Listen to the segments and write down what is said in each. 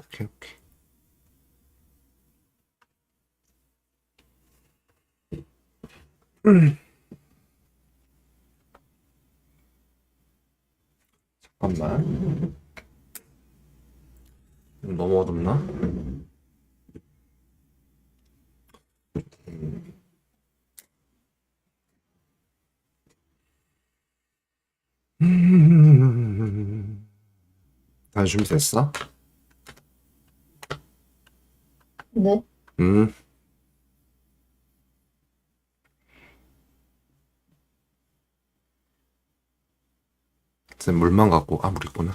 오케이, 오케이. 잠깐만. 이거 너무 어둡나? 다 준비됐어? 네, 음, 쌤 물만 갖고, 아, 물 있구나.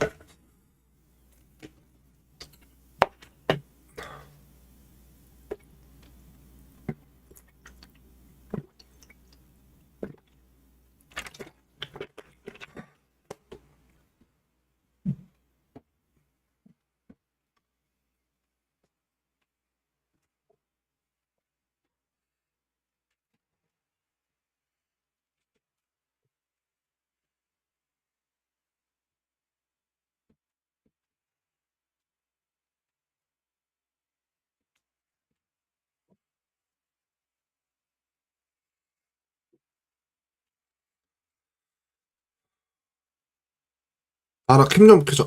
아, 나 캠 좀 켜줘.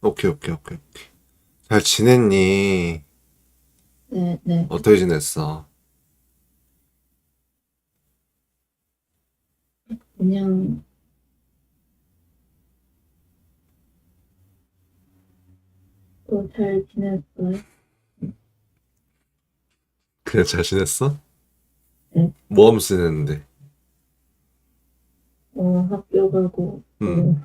오케이, 오케이, 오케이. 잘 지냈니? 네, 네. 어떻게 지냈어? 그냥, 또 잘 지냈어요? 그냥 잘 지냈어? 네. 뭐 하면서 지냈는데? 학교 가고, 음,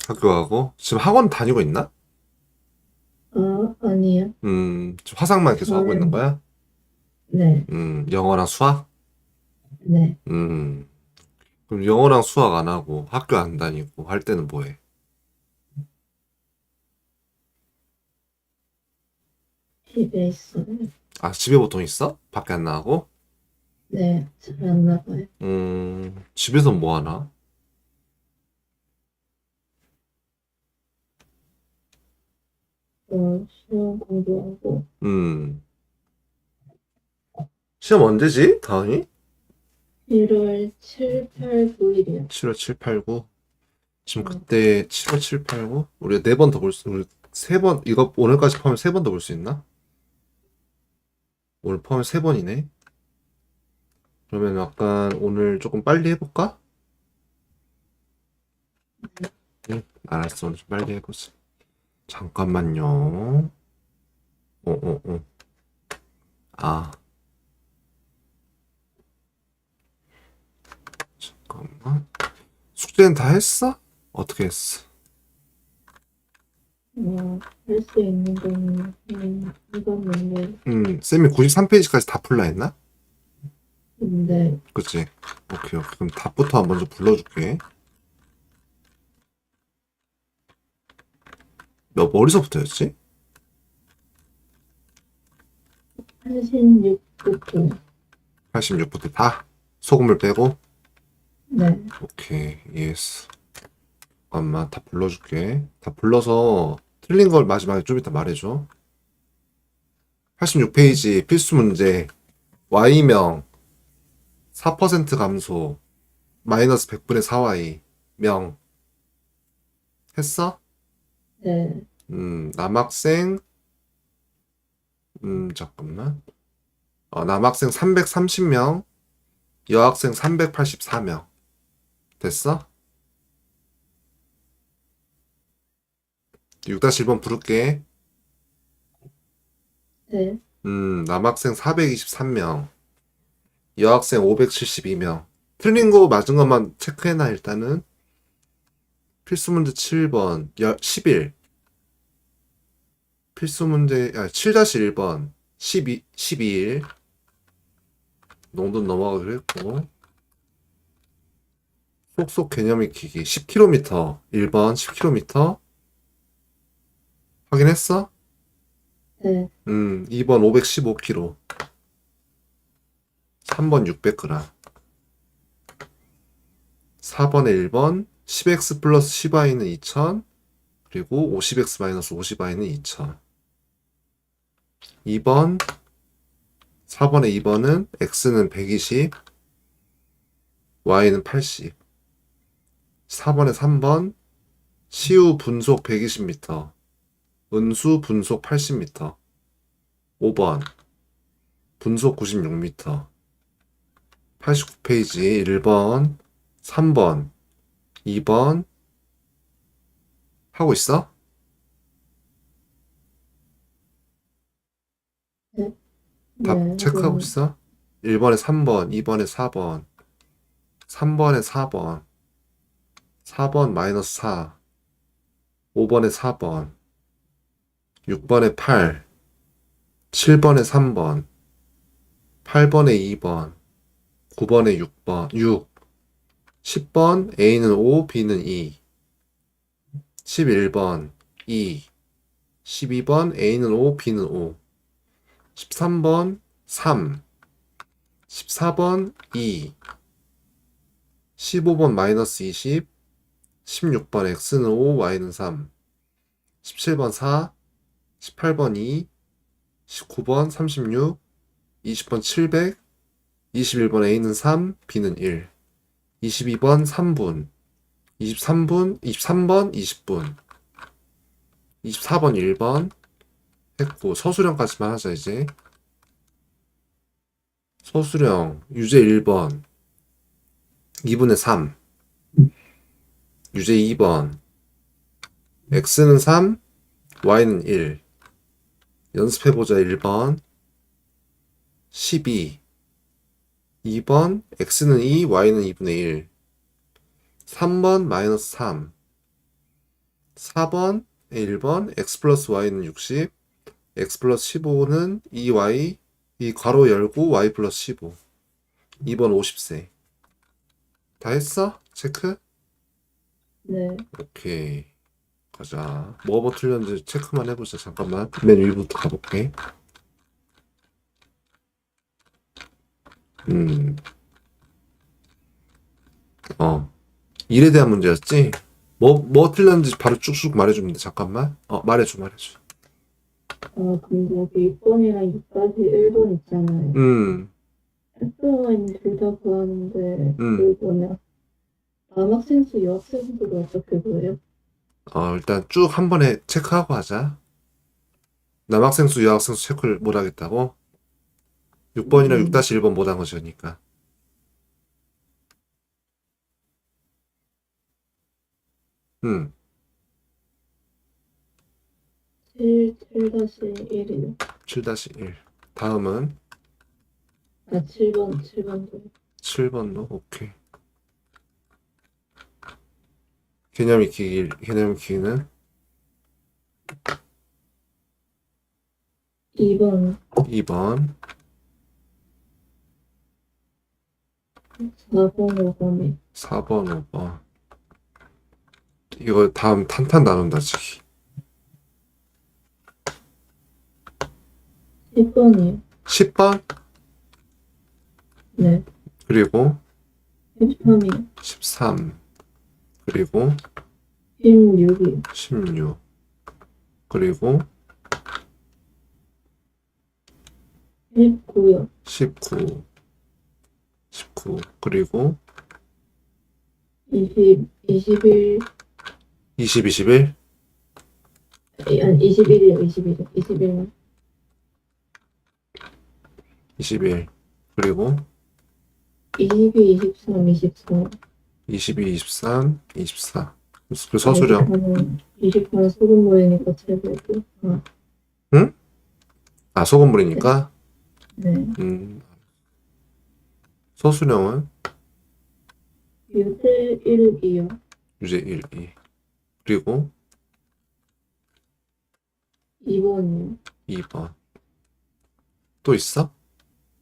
학교 가고? 지금 학원 다니고 있나? 아니요. 지금 화상만 계속 하고 있는 저는, 거야? 네, 영어랑 수학? 네. 음, 그럼 영어랑 수학 안 하고 학교 안 다니고 할 때는 뭐 해? 집에 있어요. 아, 집에 보통 있어? 밖에 안 나가고? 네, 잘 안 나가요. 집에서 뭐 하나? 시험 공부하고, 음, 시험 언제지? 다음이? 1월 7, 8, 9일이요. 7월 7, 8, 9? 지금 네. 그때 7월 7, 8, 9? 우리가 네 번 더 볼 수, 우리 세 번, 이거 오늘까지 포함해 세 번 더 볼 수 있나? 오늘 포함해 세 번이네. 그러면 약간 오늘 조금 빨리 해볼까? 응, 알았어. 오늘 좀 빨리 해보자. 잠깐만요. 어, 어, 어. 아, 잠깐만. 숙제는 다 했어? 어떻게 했어? 할 수 있는 거는, 해봤는데, 쌤이 93페이지까지 다 풀라 했나? 근데, 그치? 오케이, 오케이. 그럼 답부터 먼저 불러줄게. 몇 머리서부터였지? 86부터, 86부터 다? 소금을 빼고? 네, 오케이, 예스. 잠깐만, 다 불러줄게. 다 불러서 틀린 걸 마지막에 좀 이따 말해줘. 86페이지 필수 문제. Y명 4% 감소. 마이너스 100분의 4Y. 명. 했어? 네, 남학생, 잠깐만. 남학생 330명, 여학생 384명. 됐어? 6-1번 부를게. 네, 남학생 423명, 여학생 572명. 틀린 거 맞은 것만 체크해놔, 일단은. 필수 문제 7번, 11. 필수 문제, 7-1번, 12일. 농도 넘어가기로 했고. 속속 개념 익히기 10km. 1번 10km. 확인했어? 네, 2번 515kg. 3번 600g. 4번에 1번 10x 플러스 10y는 2000, 그리고 50x 마이너스 50y는 2000. 2번, 4번의 2번은 x는 120, y는 80. 4번의 3번, 시우 분속 120m, 은수 분속 80m. 5번, 분속 96m. 89페이지 1번, 3번, 2번 하고 있어? 답 네, 체크하고 하고 있어? 1번에 3번, 2번에 4번, 3번에 4번, 4번 마이너스 4, 5번에 4번, 6번에 8, 7번에 3번, 8번에 2번, 9번에 6번, 6, 10번 A는 5, B는 2, 11번 2, 12번 A는 5, B는 5, 13번 3, 14번 2, 15번 마이너스 20, 16번 X는 5, Y는 3, 17번 4, 18번 2, 19번 36, 20번 700, 21번 A는 3, B는 1, 22번 3분, 23번 20분, 24번 1번 했고, 서술형까지만 하자, 이제. 서술형, 유제 1번, 2분의 3, 유제 2번, x는 3, y는 1, 연습해보자 1번, 12, 2번, x는 2, y는 2분의 1, 3번 마이너스 3, 4번, 1번, x 플러스 y는 60, x 플러스 15는 2y, 이 괄호 열고 y 플러스 15, 2번 50세. 다 했어? 체크? 네, 오케이. 가자. 뭐가 틀렸는지 체크만 해보자. 잠깐만. 맨 위부터 가볼게. 음, 일에 대한 문제였지? 뭐 틀렸는지 바로 쭉쭉 말해주면 돼. 잠깐만. 말해줘. 근데 여기 6번이랑 6-1번 있잖아요. F는 둘 다 구하는데, 음. 남학생수, 여학생수가 어떻게 구해요? 일단 쭉 한 번에 체크하고 하자. 남학생수, 여학생수 체크를 못 하겠다고? 6번이랑 6-1번 못 한 거지, 그러니까. 7-1이요. 7-1. 다음은 7번도. 7번도 오케이. 개념 기기는 2번, 2번, 4번, 5번이. 4번, 5번. 이거 다음 탄탄 나눈다, 지금. 10번이요. 10번, 네. 그리고 13이요. 13, 그리고 16이요. 16, 그리고 19요. 19, 그리고 20, 21, 20, 21, 아니, 21이요. 21만. 21, 그리고 22, 23, 24. 22, 23, 24. 그 서술형. 20번 소금물이니까 제곱이고. 응? 소금물이니까. 네. 서술형은 유제 1이요. 유제 1, 2. 그리고 2번이요. 2번. 또 있어?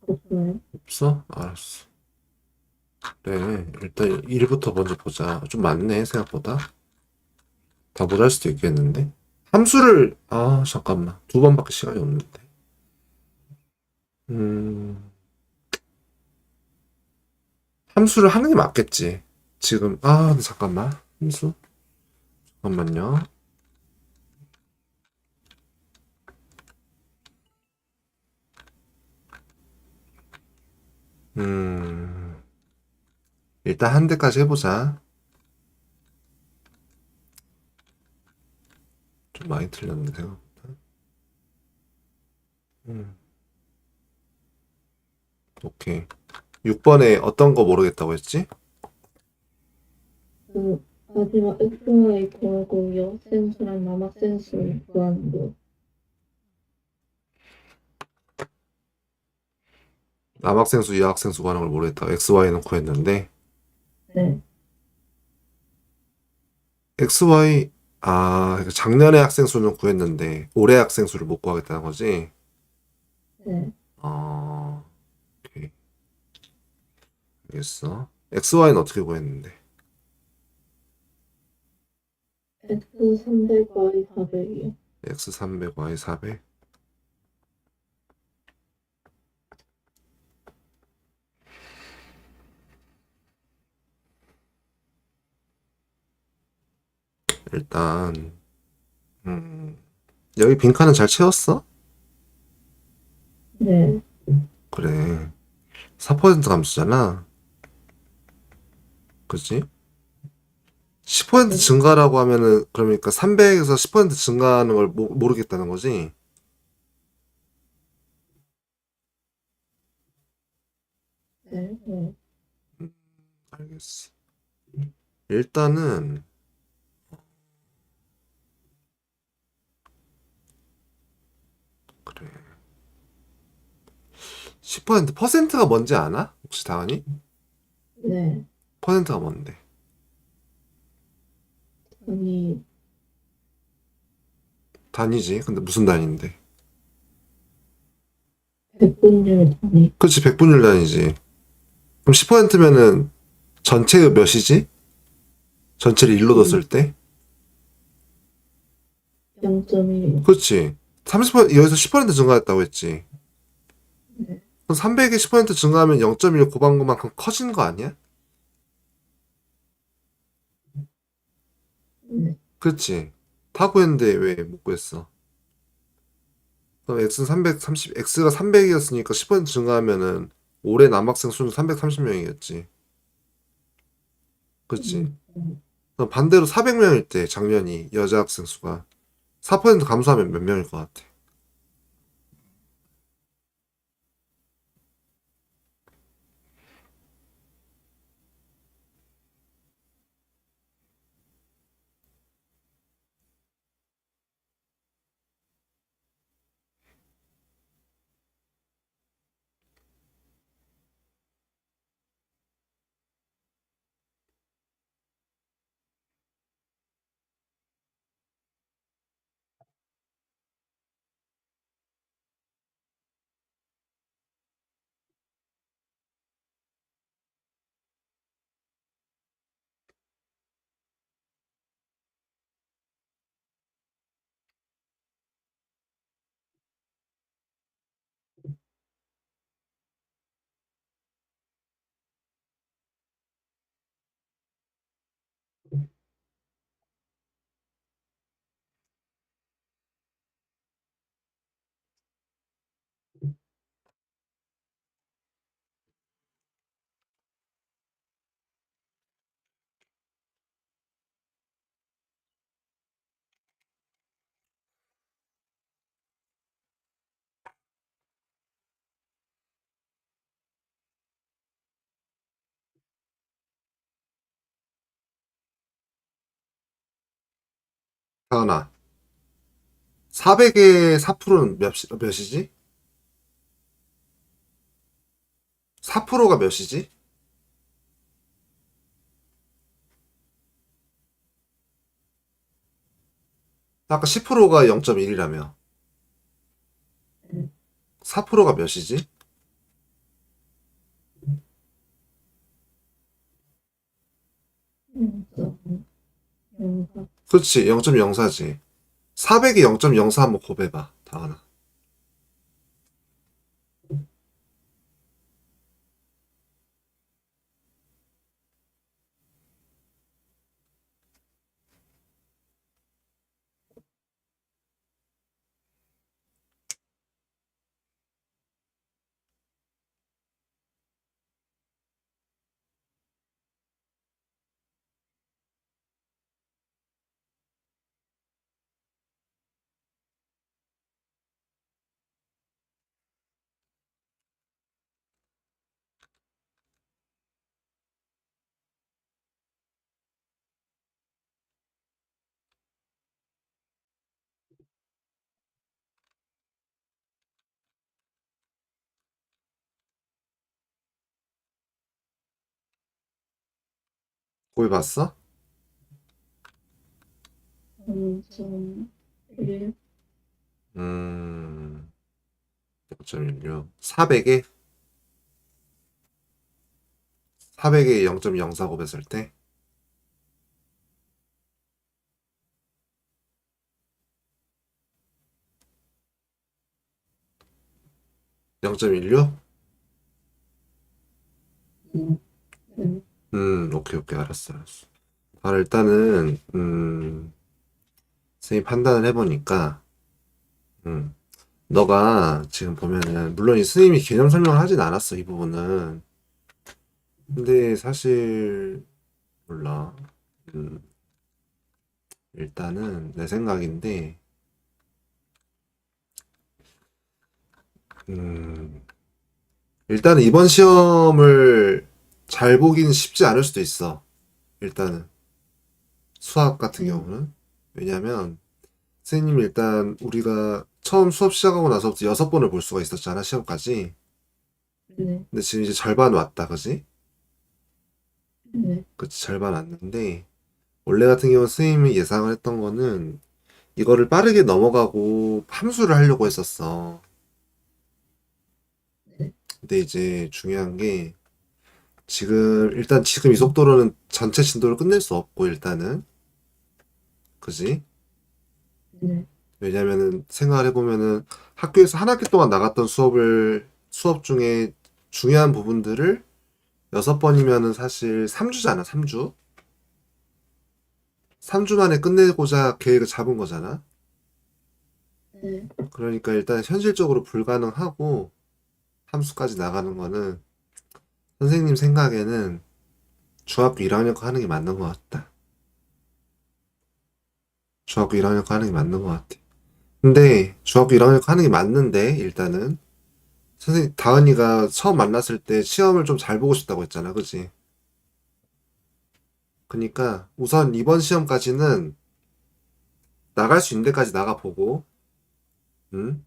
없어요. 없어? 알았어. 그래, 일단 1부터 먼저 보자. 좀 많네, 생각보다. 다 못할 수도 있겠는데? 함수를, 잠깐만. 2번밖에 시간이 없는데. 함수를 하는 게 맞겠지. 지금, 근데 잠깐만. 함수? 잠깐만요. 음, 일단 한 대까지 해보자. 좀 많이 틀렸는데, 생각보다. 음, 오케이. 6번에 어떤 거 모르겠다고 했지? 그 마지막 XY 구하고 여센수랑 남학센수 구하는 거. 남학생수, 여학생수 구하는 걸 모르겠다고 XY는 구했는데, 네, XY, 그러니까 작년에 학생수는 구했는데, 올해 학생수를 못 구하겠다는 거지? 네. 아, 오케이. 알겠어. XY는 어떻게 구했는데? X 300, Y 400이요. X300, Y400? 일단, 음, 여기 빈칸은 잘 채웠어? 네, 그래. 4% 감수잖아. 그치? 10% 네, 증가라고 하면은, 그러니까 300에서 10% 증가하는 걸 모르겠다는 거지? 네, 네, 음, 알겠어. 일단은, 그래. 10%가 뭔지 아나? 혹시 다은이? 네. 퍼센트가 뭔데? 아니, 단위지. 근데 무슨 단위인데? 백분율 단위. 그치, 백분율 단위지. 그럼 10%면은 전체의 몇이지? 전체를 1로 뒀을 때? 0.1. 그렇지. 30% 여기서 10% 증가했다고 했지. 네, 그럼 300에 10% 증가하면 0.1 곱한 것만큼 커진 거 아니야? 네. 그렇지. 다 구했는데 왜 못 구했어? 그럼 x는 330, x가 300이었으니까 10% 증가하면은 올해 남학생 수는 330명이겠지. 그렇지. 그럼 반대로 400명일 때 작년이 여자 학생 수가 4% 감소하면 몇 명일 것 같아? 하나. 400의 4%는 몇이지? 4%가 몇이지? 아까 10%가 0.1이라며. 4%가 몇이지? 0.04. 그렇지, 0.04지. 400에 0.04 한번 곱해봐, 다하나. 구해봤어? 0.1. 음, 0.16. 400에? 400에 0.04 곱했을 때? 0.16? 네. 오케이, 오케이. 알았어, 알았어. 아, 일단은, 선생님 판단을 해보니까, 음, 너가 지금 보면은, 물론 이 스님이 개념 설명을 하진 않았어, 이 부분은. 근데 사실, 몰라. 음, 일단은 내 생각인데, 음, 일단은 이번 시험을 잘 보기는 쉽지 않을 수도 있어. 일단은. 수학 같은 네. 경우는. 왜냐면, 선생님이 일단 우리가 처음 수업 시작하고 나서부터 6번을 볼 수가 있었잖아, 시험까지. 네. 근데 지금 이제 절반 왔다, 그지? 네. 그치, 절반 왔는데, 원래 같은 경우 선생님이 예상을 했던 거는 이거를 빠르게 넘어가고 함수를 하려고 했었어. 네. 근데 이제 중요한 게, 일단 지금 이 속도로는 전체 진도를 끝낼 수 없고, 일단은. 그지? 네. 왜냐면은 생각을 해보면은 학교에서 한 학기 동안 나갔던 수업 중에 중요한 부분들을 6번이면은 사실 3주잖아, 3주. 3주 만에 끝내고자 계획을 잡은 거잖아. 네. 그러니까 일단 현실적으로 불가능하고 함수까지 나가는 거는 선생님 생각에는 중학교 1학년 거 하는 게 맞는 것 같다. 중학교 1학년 거 하는 게 맞는 것 같아. 근데 중학교 1학년 거 하는 게 맞는데 일단은 선생님 다은이가 처음 만났을 때 시험을 좀 잘 보고 싶다고 했잖아, 그지? 그러니까 우선 이번 시험까지는 나갈 수 있는 데까지 나가보고, 음?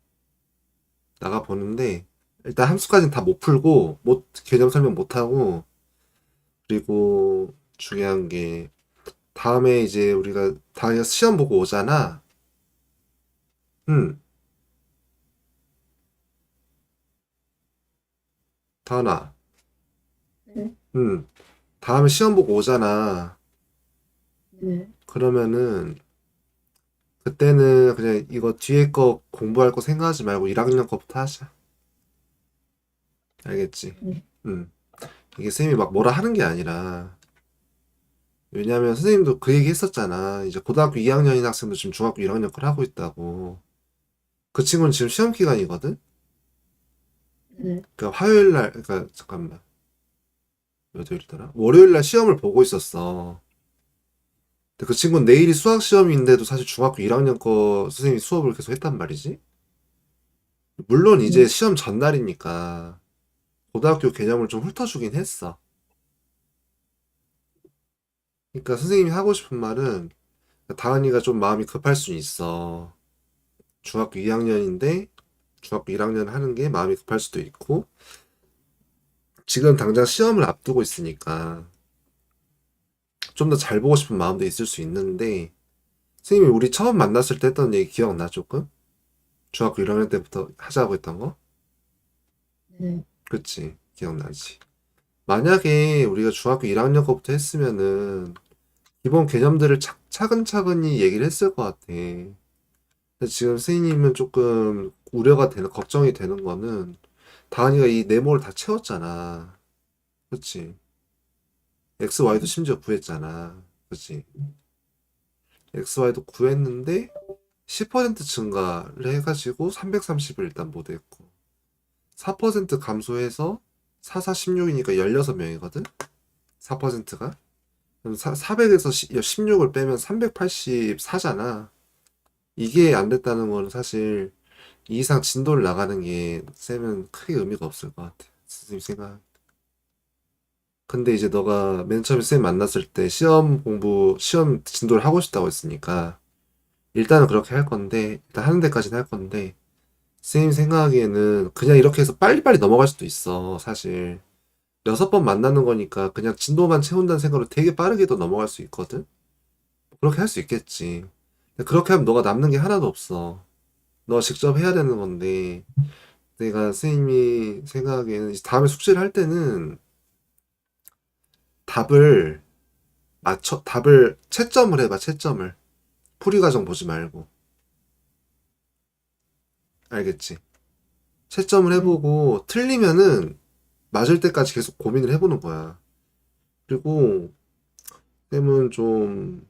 나가보는데 일단 함수까지는 다 못 풀고 개념 설명 못 하고, 그리고 중요한 게 다음에 이제 우리가 다은이가 시험 보고 오잖아. 음, 다은아, 네. 다음에 시험 보고 오잖아. 네. 그러면은 그때는 그냥 이거 뒤에 거 공부할 거 생각하지 말고 1학년 거부터 하자. 알겠지? 네. 음, 이게 쌤이 막 뭐라 하는 게 아니라, 왜냐면 선생님도 그 얘기 했었잖아. 이제 고등학교 2학년인 학생도 지금 중학교 1학년 걸 하고 있다고. 그 친구는 지금 시험 기간이거든? 네. 그러니까 화요일 날, 그러니까 잠깐만. 몇 요일이더라? 월요일 날 시험을 보고 있었어. 근데 그 친구는 내일이 수학 시험인데도 사실 중학교 1학년 거 선생님이 수업을 계속 했단 말이지. 물론 이제 네. 시험 전날이니까 고등학교 개념을 좀 훑어주긴 했어. 그러니까 선생님이 하고 싶은 말은 다은이가 좀 마음이 급할 수 있어. 중학교 2학년인데 중학교 1학년 하는 게 마음이 급할 수도 있고, 지금 당장 시험을 앞두고 있으니까 좀 더 잘 보고 싶은 마음도 있을 수 있는데, 선생님이 우리 처음 만났을 때 했던 얘기 기억나 조금? 중학교 1학년 때부터 하자고 했던 거? 네. 그치? 기억나지? 만약에 우리가 중학교 1학년 거부터 했으면은 기본 개념들을 차근차근히 얘기를 했을 것 같아. 근데 지금 선생님은 조금 걱정이 되는 거는 다은이가 이 네모를 다 채웠잖아. 그치? XY도 심지어 구했잖아. 그치? XY도 구했는데 10% 증가를 해가지고 330을 일단 못했고, 4% 감소해서 4, 4, 16이니까 16명이거든? 4%가? 그럼 400에서 16을 빼면 384잖아. 이게 안 됐다는 건 사실 이 이상 진도를 나가는 게 쌤은 크게 의미가 없을 것 같아. 선생님 생각. 근데 이제 너가 맨 처음에 쌤 만났을 때 시험 진도를 하고 싶다고 했으니까 일단은 그렇게 할 건데, 일단 하는 데까지는 할 건데, 선생님 생각하기에는 그냥 이렇게 해서 빨리빨리 넘어갈 수도 있어, 사실. 6번 만나는 거니까 그냥 진도만 채운다는 생각으로 되게 빠르게도 넘어갈 수 있거든? 그렇게 할 수 있겠지. 근데 그렇게 하면 너가 남는 게 하나도 없어. 너 직접 해야 되는 건데, 내가 선생님이 생각하기에는 이제 다음에 숙제를 할 때는 답을 답을 채점을 해봐, 채점을. 풀이 과정 보지 말고. 알겠지? 채점을 네. 해보고, 틀리면은 맞을 때까지 계속 고민을 해보는 거야. 그리고, 쌤은 좀,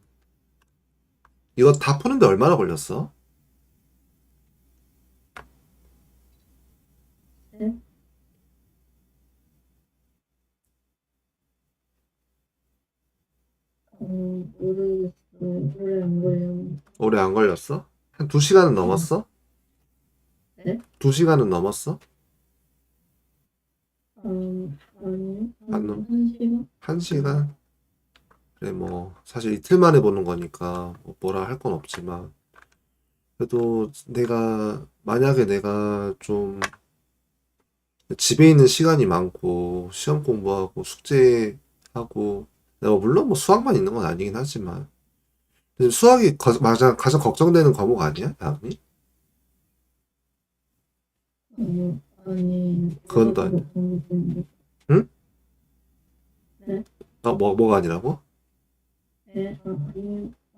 이거 다 푸는데 얼마나 걸렸어? 네? 모르겠어요. 오래 안 걸렸는데. 오래 안 걸렸어? 한 2시간은 넘었어? 네? 2시간은 넘었어? 아니요. 안 넘, 한 시간? 1시간? 그래, 뭐, 사실 이틀 만에 보는 거니까, 뭐 뭐라 할 건 없지만. 그래도 만약에 내가 좀 집에 있는 시간이 많고, 시험 공부하고, 숙제하고, 내가 물론 뭐 수학만 있는 건 아니긴 하지만, 근데 수학이 가장 걱정되는 과목 아니야? 다음이? 아니, 그건 제가 또 아니야. 더 공부했는데. 응? 네? 뭐가 아니라고? 네?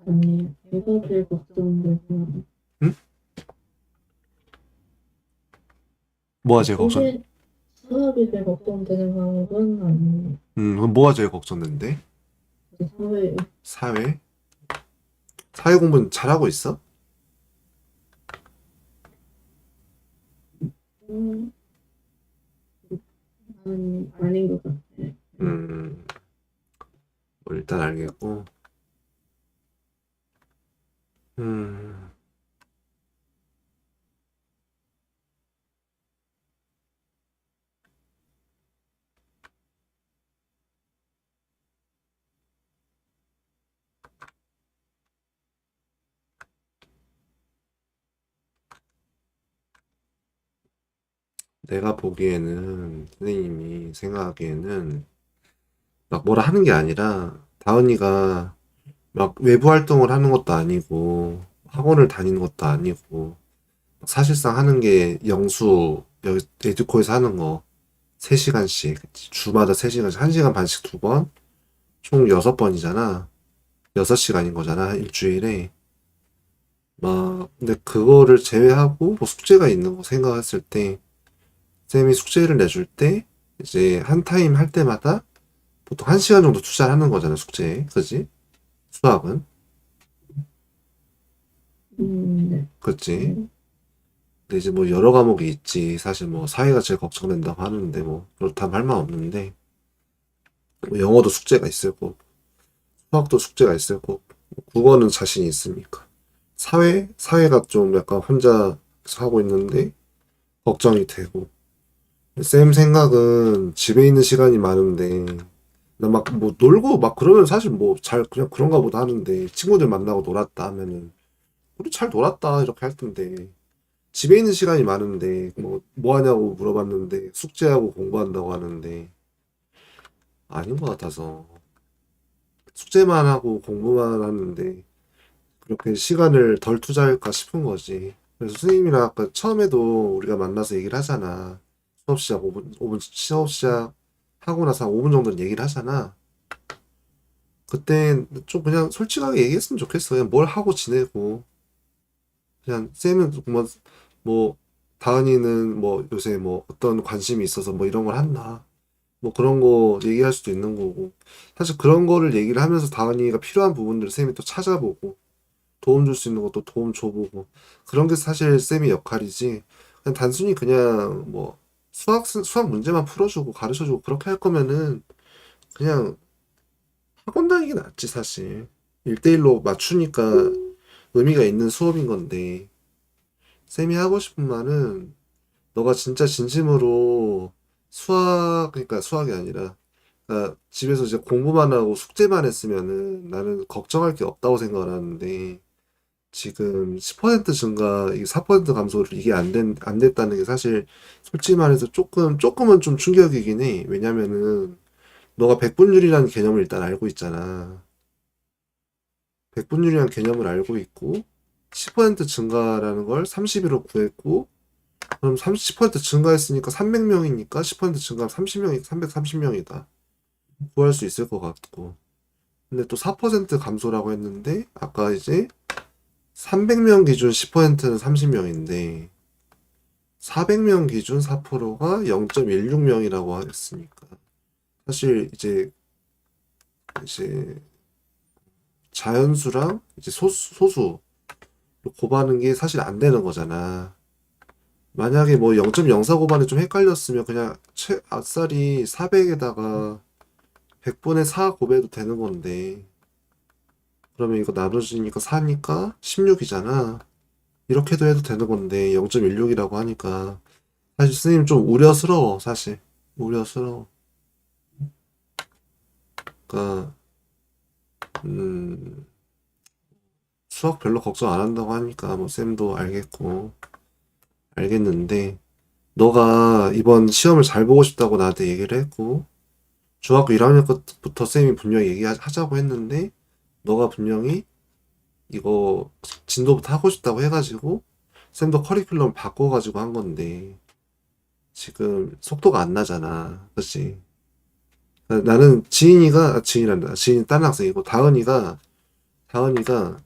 아니, 제가 제일 걱정되고, 응? 뭐가 제일 걱정? 수비, 수학이 제일 걱정되는 과목은 아니에요. 그럼 뭐가 제일 걱정된대? 사회, 사회? 사회 공부는 잘하고 있어? 음, 아닌 것 같아요. 음, 뭐 일단 알겠고, 음, 내가 보기에는, 선생님이 생각하기에는, 막 뭐라 하는 게 아니라, 다은이가 막 외부 활동을 하는 것도 아니고, 학원을 다니는 것도 아니고, 사실상 하는 게 여기 에듀코에서 하는 거 3시간씩, 주마다 3시간씩, 1시간 반씩 2번, 총 6번이잖아. 6시간인 거잖아, 일주일에. 근데 그거를 제외하고 뭐 숙제가 있는 거 생각했을 때, 쌤이 숙제를 내줄 때, 이제 한 타임 할 때마다 보통 1시간 정도 투자를 하는 거잖아, 숙제에. 그지? 수학은. 네. 그치? 네. 근데 이제 뭐 여러 과목이 있지. 사실 뭐 사회가 제일 걱정된다고 하는데 뭐 그렇다면 할 말 없는데 뭐 영어도 숙제가 있을 거고 수학도 숙제가 있을 거고 국어는 자신이 있으니까 사회가 좀 약간 혼자 하고 있는데 걱정이 되고 쌤 생각은 집에 있는 시간이 많은데 나 막 뭐 놀고 막 그러면 사실 뭐 잘 그냥 그런가 보다 하는데 친구들 만나고 놀았다 하면은 우리 잘 놀았다 이렇게 할 텐데 집에 있는 시간이 많은데 뭐 하냐고 물어봤는데 숙제하고 공부한다고 하는데 아닌 것 같아서 숙제만 하고 공부만 하는데 그렇게 시간을 덜 투자할까 싶은 거지. 그래서 선생님이랑 아까 처음에도 우리가 만나서 얘기를 하잖아. 수업 시작 5분, 수업 시작 하고 나서 한 5분 정도는 얘기를 하잖아. 그때 좀 그냥 솔직하게 얘기했으면 좋겠어. 그냥 뭘 하고 지내고. 그냥 쌤은 뭐, 다은이는 뭐 요새 뭐 어떤 관심이 있어서 뭐 이런 걸 한다. 뭐 그런 거 얘기할 수도 있는 거고. 사실 그런 거를 얘기를 하면서 다은이가 필요한 부분들을 쌤이 또 찾아보고 도움 줄 수 있는 것도 도움 줘보고 그런 게 사실 쌤의 역할이지. 그냥 단순히 그냥 뭐 수학 문제만 풀어주고 가르쳐주고 그렇게 할 거면은 그냥 학원 다니기 낫지 사실. 1대1로 맞추니까 의미가 있는 수업인 건데 쌤이 하고 싶은 말은 너가 진짜 진심으로 그러니까 수학이 아니라, 그러니까 집에서 이제 공부만 하고 숙제만 했으면은 나는 걱정할 게 없다고 생각을 하는데, 지금 10% 증가, 이 4% 감소를 이게 안 됐다는 게 사실 솔직히 말해서 조금은 좀 충격이긴 해. 왜냐면은 너가 백분율이라는 개념을 일단 알고 있잖아. 백분율이라는 개념을 알고 있고 10% 증가라는 걸 30으로 구했고 그럼 30% 증가했으니까 300명이니까 10% 증가하면 30명이 330명이다. 구할 수 있을 것 같고. 근데 또 4% 감소라고 했는데 아까 이제 300명 기준 10%는 30명인데 400명 기준 4%가 0.16명이라고 했으니까 사실 이제 자연수랑 이제 소수 곱하는 게 사실 안 되는 거잖아. 만약에 뭐 0.04 곱하기 좀 헷갈렸으면 그냥 아싸리 400에다가 100분의 4 곱해도 되는 건데 그러면 이거 나눠지니까 4니까 16이잖아. 이렇게도 해도 되는 건데 0.16이라고 하니까 사실 스님 좀 우려스러워 사실 우려스러워. 그러니까 음 수학 별로 걱정 안 한다고 하니까 뭐 쌤도 알겠는데 너가 이번 시험을 잘 보고 싶다고 나한테 얘기를 했고 중학교 1학년 때부터 쌤이 분명히 얘기하자고 했는데 너가 분명히 이거 진도부터 하고 싶다고 해가지고 쌤도 커리큘럼 바꿔가지고 한 건데 지금 속도가 안 나잖아. 그치? 나는 지인이란다. 지인이 다른 학생이고 다은이가 그러니까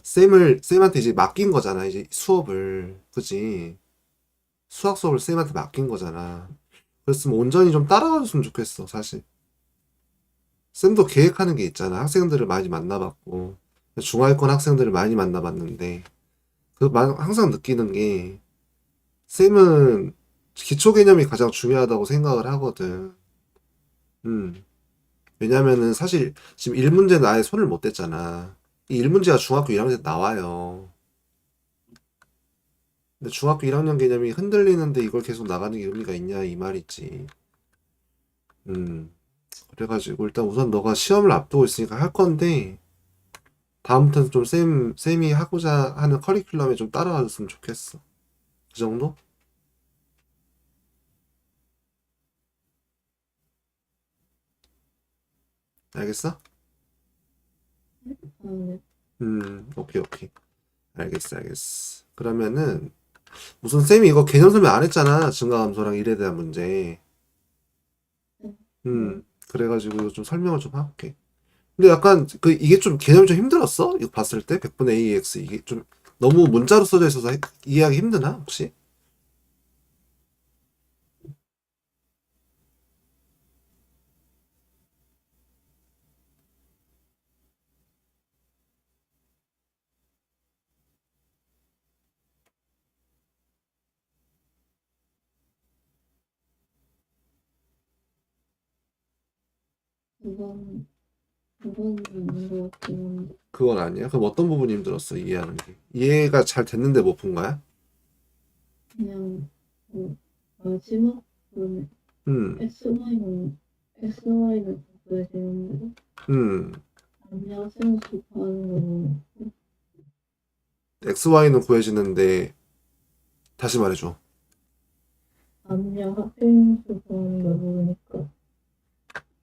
쌤한테 이제 맡긴 거잖아. 이제 수업을. 그치? 수학 수업을 쌤한테 맡긴 거잖아. 그랬으면 온전히 좀 따라와줬으면 좋겠어, 사실. 쌤도 계획하는 게 있잖아. 학생들을 많이 만나봤고, 중하위권 학생들을 많이 만나봤는데, 항상 느끼는 게, 쌤은 기초 개념이 가장 중요하다고 생각을 하거든. 음. 왜냐면은 사실 지금 1문제는 아예 손을 못 댔잖아. 이 1문제가 중학교 1학년 때 나와요. 근데 중학교 1학년 개념이 흔들리는데 이걸 계속 나가는 게 의미가 있냐, 이 말이지. 음. 그래가지고 일단 우선 너가 시험을 앞두고 있으니까 할 건데, 다음부터는 좀 쌤이 하고자 하는 커리큘럼에 좀 따라와 줬으면 좋겠어. 그 정도? 알겠어? 아, 네. 오케이. 알겠어. 그러면은, 우선 쌤이 이거 개념 설명 안 했잖아. 증가함수랑 일에 대한 문제. 네. 그래가지고 이거 좀 설명을 좀 할게. 근데 약간, 이게 좀 개념이 좀 힘들었어? 이거 봤을 때? 100분의 AX. 이게 좀 너무 문자로 써져 있어서 이해하기 힘드나? 혹시? 그건, 그건 아닌 것 같긴 한데. 그건 아니야? 그럼 어떤 부분이 힘들었어? 이해하는 게. 이해가 잘 됐는데 못 푼 거야? 그냥, 그, 마지막 부분에 음, SY는 구해지는데, 음. 암약생수 구하는 거는, XY는 구해지는데 다시 말해줘. 암약생수 구하는 걸 모르니까.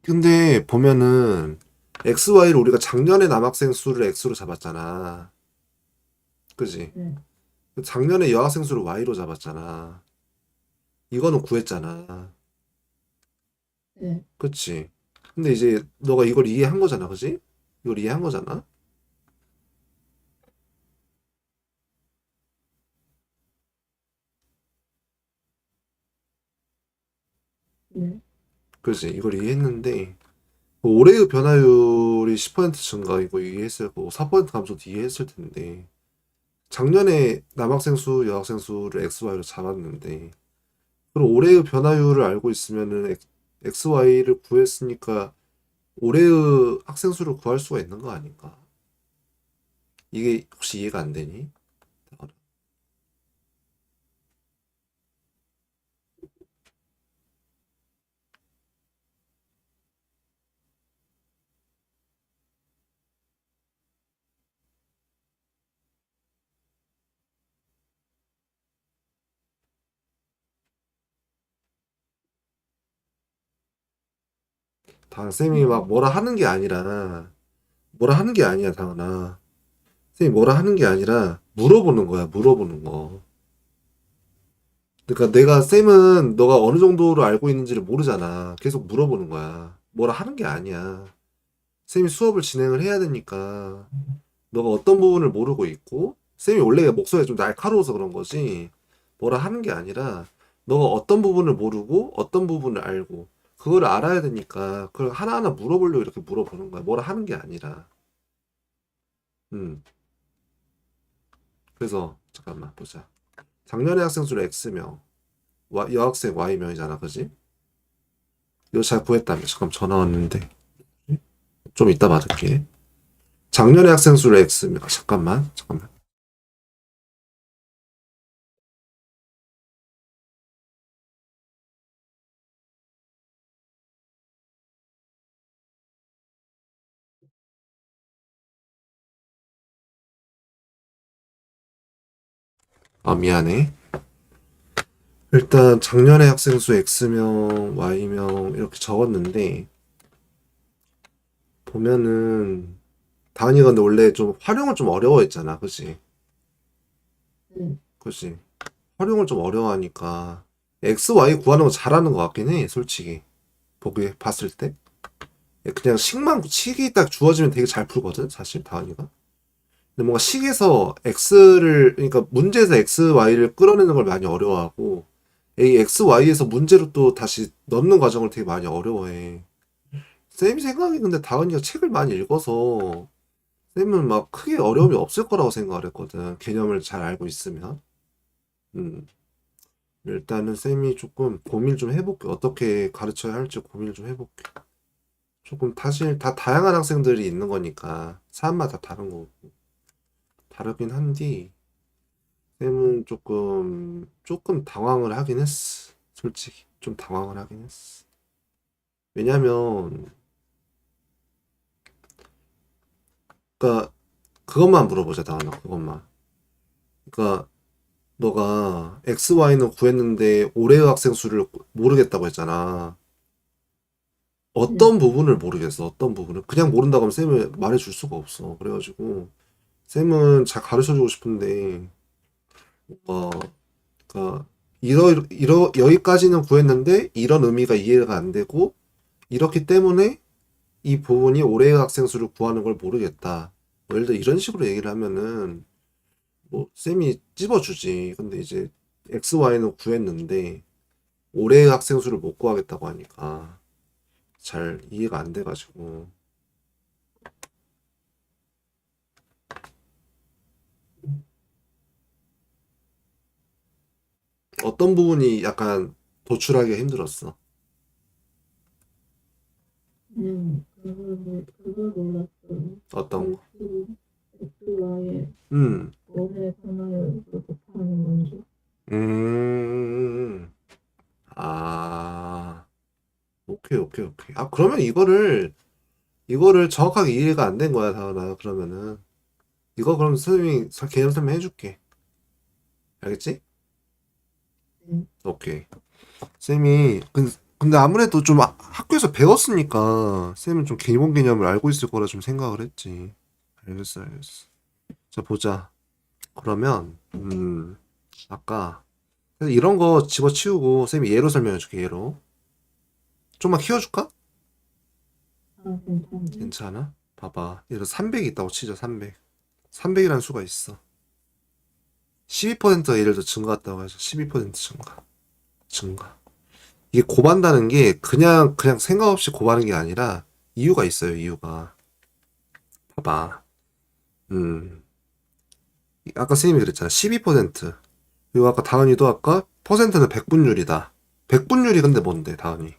근데 보면은 XY를 우리가 작년에 남학생 수를 X로 잡았잖아. 그지? 네, 작년에 여학생 수를 Y로 잡았잖아. 이거는 구했잖아. 네, 그치? 근데 이제 너가 이걸 이해한 거잖아. 그지? 이걸 이해한 거잖아. 네. 그지? 이걸 이해했는데 올해의 변화율이 10% 증가 이거 이해했을 거고 4% 감소도 이해했을 텐데 작년에 남학생 수, 여학생 수를 XY로 잡았는데 그럼 올해의 변화율을 알고 있으면은 XY를 구했으니까 올해의 학생 수를 구할 수가 있는 거 아닌가? 이게 혹시 이해가 안 되니? 다 쌤이 막 뭐라 하는 게 아니라 뭐라 하는 게 아니야, 다은아. 쌤이 뭐라 하는 게 아니라 물어보는 거야, 물어보는 거. 그러니까 내가 쌤은 너가 어느 정도로 알고 있는지를 모르잖아. 계속 물어보는 거야. 뭐라 하는 게 아니야. 쌤이 수업을 진행을 해야 되니까 너가 어떤 부분을 모르고 있고 쌤이 원래 목소리가 좀 날카로워서 그런 거지 뭐라 하는 게 아니라 너가 어떤 부분을 모르고 어떤 부분을 알고 그걸 알아야 되니까 그걸 하나하나 물어보려고 이렇게 물어보는 거야. 뭐라 하는 게 아니라. 음. 그래서 잠깐만 보자. 작년에 학생 수를 X명, 여학생 Y명이잖아, 그지? 이거 잘 구했다며. 잠깐 전화 왔는데. 좀 이따 받을게. 작년에 학생 수를 X명. 잠깐만. 아, 미안해. 일단 작년에 학생 수 X명, Y명 이렇게 적었는데 보면은 다은이가 근데 원래 좀 활용을 좀 어려워했잖아, 그치? 응. 그치? 활용을 좀 어려워하니까 X, Y 구하는 거 잘하는 것 같긴 해, 솔직히. 보기 봤을 때. 그냥 식만 식이 딱 주어지면 되게 잘 풀거든, 사실 다은이가. 근데 뭔가 식에서 X를 그러니까 문제에서 X, Y를 끌어내는 걸 많이 어려워하고 이 X, Y에서 문제로 또 다시 넣는 과정을 되게 많이 어려워해. 쌤 생각이 근데 다은이가 책을 많이 읽어서 쌤은 막 크게 어려움이 없을 거라고 생각을 했거든. 개념을 잘 알고 있으면. 음. 일단은 쌤이 조금 고민을 좀 해볼게. 어떻게 가르쳐야 할지 고민을 좀 해볼게. 조금 사실 다 다양한 학생들이 있는 거니까 사람마다 다른 거고 다르긴 한데 쌤은 조금 당황을 하긴 했어. 솔직히 좀 당황을 하긴 했어. 왜냐면 그니까 그것만 물어보자 다은아 그것만. 그러니까 너가 XY는 구했는데 올해의 학생 수를 모르겠다고 했잖아. 응. 어떤 부분을 모르겠어. 어떤 부분을. 그냥 모른다고 하면 쌤을 말해줄 수가 없어. 그래가지고 쌤은 잘 가르쳐주고 싶은데 어, 그러니까 여기까지는 구했는데 이런 의미가 이해가 안 되고 이렇기 때문에 이 부분이 올해의 학생 수를 구하는 걸 모르겠다. 뭐 예를 들어 이런 식으로 얘기를 하면은 뭐 쌤이 찝어주지. 근데 이제 X, Y는 구했는데 올해의 학생 수를 못 구하겠다고 하니까 잘 이해가 안 돼가지고 어떤 부분이 약간 도출하기가 힘들었어. 그냥 그걸 몰랐어. 어떤 거. X와의 음, 월의 변화를 곱하는 건지. 음, 아, 오케이. 아, 그러면 이거를 정확하게 이해가 안 된 거야, 다은아. 그러면은. 이거 그럼 선생님이 개념 설명 해줄게. 알겠지? 응. 오케이. 쌤이, 근데 아무래도 좀 학교에서 배웠으니까 쌤은 좀 기본 개념을 알고 있을 거라 좀 생각을 했지. 알겠어. 자, 보자. 그러면, 아까, 이런 거 집어치우고 쌤이 예로 설명해줄게, 예로. 좀만 키워줄까? 아, 괜찮네. 괜찮아? 봐봐. 예를 들어 300이 있다고 치자, 300. 300이라는 수가 있어. 12%가 예를 들어 증가했다고 해서 12% 증가. 이게 곱한다는 게 그냥 생각 없이 곱하는 게 아니라 이유가 있어요, 이유가. 봐봐. 음, 아까 선생님이 그랬잖아. 12%. 그리고 아까 다은이도 아까 퍼센트는 백분율이다. 백분율이 근데 뭔데, 다은이?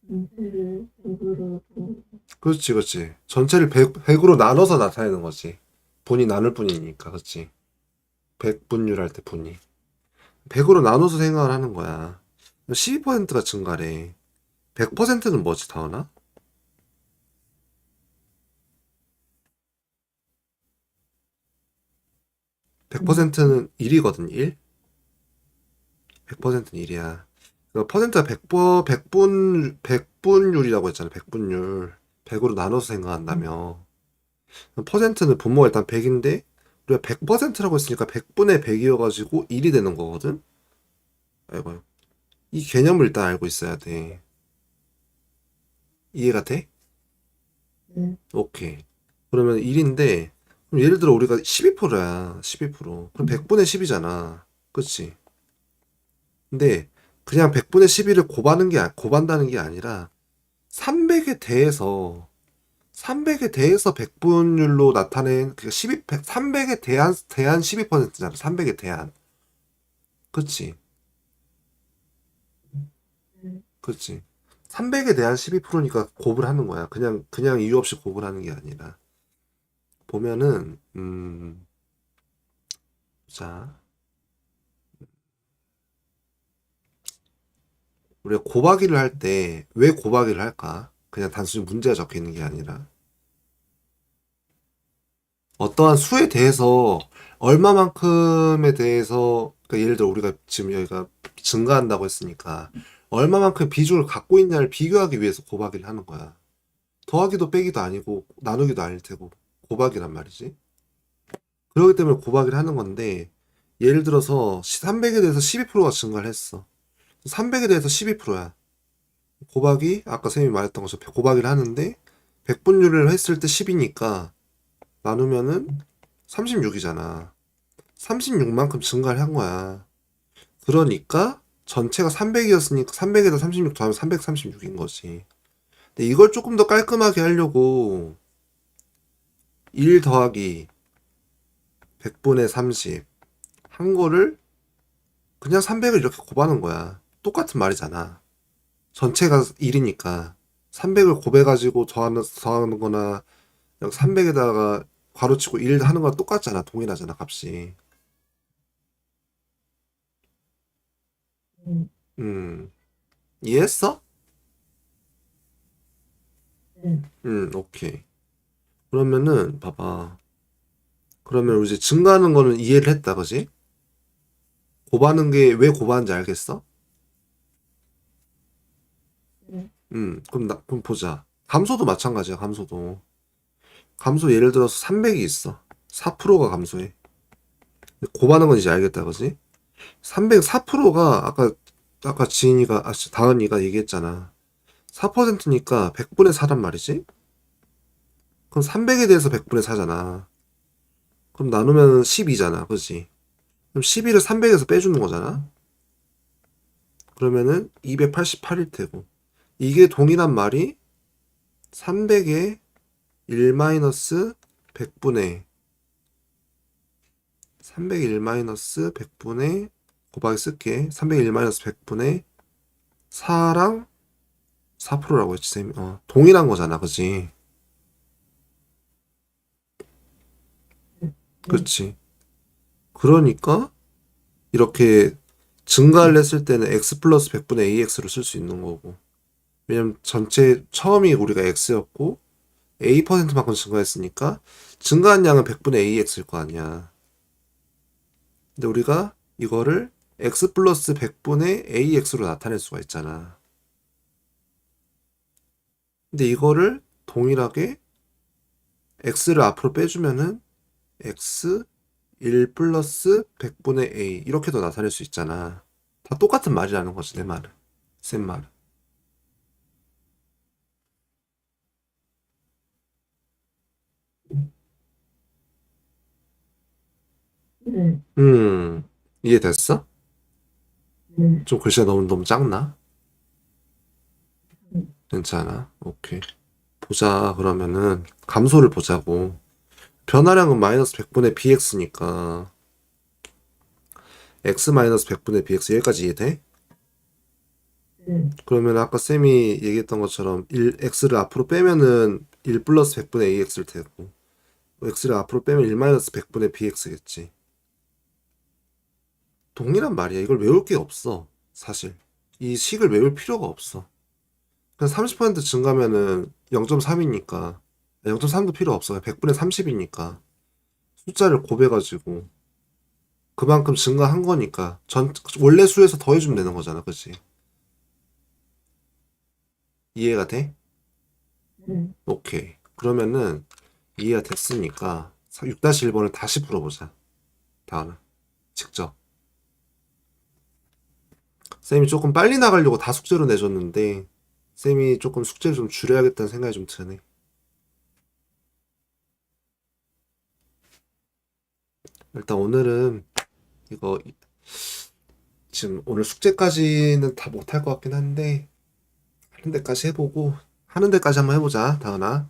전체를 100으로 그렇지. 전체를 100으로 나눠서 나타내는 거지. 분이 나눌 뿐이니까, 그렇지. 백분율 할 때 분이. 100으로 나눠서 생각을 하는 거야. 12%가 증가래. 100%는 뭐지, 다은아? 100%는 1이거든, 1? 100%는 1이야. 그 퍼센트가 100분율이라고 했잖아, 100분율. 100으로 나눠서 생각한다며. 퍼센트는 분모가 일단 100인데, 우리가 100%라고 했으니까 100분의 100이어가지고 1이 되는 거거든? 아이고, 이 개념을 일단 알고 있어야 돼. 이해가 돼? 네. 오케이. 그러면 1인데, 그럼 예를 들어 우리가 12%야, 12%. 그럼 100분의 10이잖아. 그치? 근데, 그냥 100분의 11을 곱한다는 게 아니라, 300에 대해서 100분율로 나타낸 그 300에 대한 12%잖아. 300에 대한. 그치? 네. 그치? 300에 대한 12%니까 곱을 하는 거야. 그냥 이유 없이 곱을 하는 게 아니라. 보면은, 자, 우리가 곱하기를 할 때, 왜 곱하기를 할까? 그냥 단순히 문제가 적혀 있는 게 아니라, 어떠한 수에 대해서, 얼마만큼에 대해서, 그러니까 예를 들어 우리가 지금 여기가 증가한다고 했으니까, 얼마만큼 비중을 갖고 있냐를 비교하기 위해서 곱하기를 하는 거야. 더하기도 빼기도 아니고, 나누기도 아닐 테고, 곱하기란 말이지. 그렇기 때문에 곱하기를 하는 건데, 예를 들어서 300에 대해서 12%가 증가를 했어. 300에 대해서 12%야. 곱하기, 아까 쌤이 말했던 것처럼 곱하기를 하는데, 100분율을 했을 때 10이니까, 나누면은 36이잖아. 36만큼 증가를 한 거야. 그러니까, 전체가 300이었으니까, 300에다 36 더하면 336인 거지. 근데 이걸 조금 더 깔끔하게 하려고, 1 더하기 100분의 30 한 거를 그냥 300을 이렇게 곱하는 거야. 똑같은 말이잖아. 전체가 1이니까 300을 곱해가지고 더하는 거나 300에다가 괄호치고 1 하는 거랑 똑같잖아. 동일하잖아, 값이. 네. 이해했어? 네. 오케이. 그러면은 봐봐. 그러면 이제 증가하는 거는 이해를 했다, 그지? 곱하는 게 왜 곱하는지 알겠어? 네. 그럼 보자. 감소도 마찬가지야, 감소도. 감소 예를 들어서 300이 있어. 4%가 감소해. 곱하는 건 이제 알겠다, 그지? 304%가 아까 다은이가 얘기했잖아. 4%니까 100분의 4란 말이지? 그럼 300에 대해서 100분의 4잖아. 그럼 나누면 12잖아, 그지? 그럼 12를 300에서 빼주는 거잖아? 그러면은 288일 테고. 이게 동일한 말이 300에 1 마이너스 100분의 300에 1 마이너스 100분의 곱하기 쓸게. 300에 1 마이너스 100분의 4랑 4%라고 했지, 쌤이. 동일한 거잖아, 그지? 네. 그치? 그러니까 이렇게 증가를 했을 때는 x 플러스 100분의 ax로 쓸 수 있는 거고. 왜냐면 전체 처음이 우리가 x였고 a%만큼 증가했으니까 증가한 양은 100분의 ax일 거 아니야. 근데 우리가 이거를 x 플러스 100분의 ax로 나타낼 수가 있잖아. 근데 이거를 동일하게 x를 앞으로 빼주면은 x 1 플러스 100분의 a 이렇게도 나타낼 수 있잖아. 다 똑같은 말이라는 거지, 내 말은. 쌤 말은. 네. 이해됐어? 네. 좀 글씨가 너무 작나? 네. 괜찮아. 오케이. 보자. 그러면은 감소를 보자고. 변화량은 마이너스 100분의 bx니까 x 마이너스 100분의 bx 여기까지 이해돼? 네. 그러면 아까 쌤이 얘기했던 것처럼 x를 앞으로 빼면은 1 플러스 100분의 ax일 테고 x를 앞으로 빼면 1 마이너스 100분의 bx겠지. 동일한 말이야. 이걸 외울 게 없어. 사실. 이 식을 외울 필요가 없어. 그냥 30% 증가면은 0.3이니까 0.3도 필요 없어. 100분의 30이니까 숫자를 곱해가지고 그만큼 증가한 거니까 원래 수에서 더해주면 되는 거잖아, 그치? 이해가 돼? 응. 오케이. 그러면은 이해가 됐으니까 6-1번을 다시 풀어보자. 다음에 직접. 쌤이 조금 빨리 나가려고 다 숙제로 내줬는데 쌤이 조금 숙제를 좀 줄여야겠다는 생각이 좀 드네. 일단 오늘은 이거 지금 오늘 숙제까지는 다 못할 것 같긴 한데 하는 데까지 해보고 하는 데까지 한번 해보자, 다은아.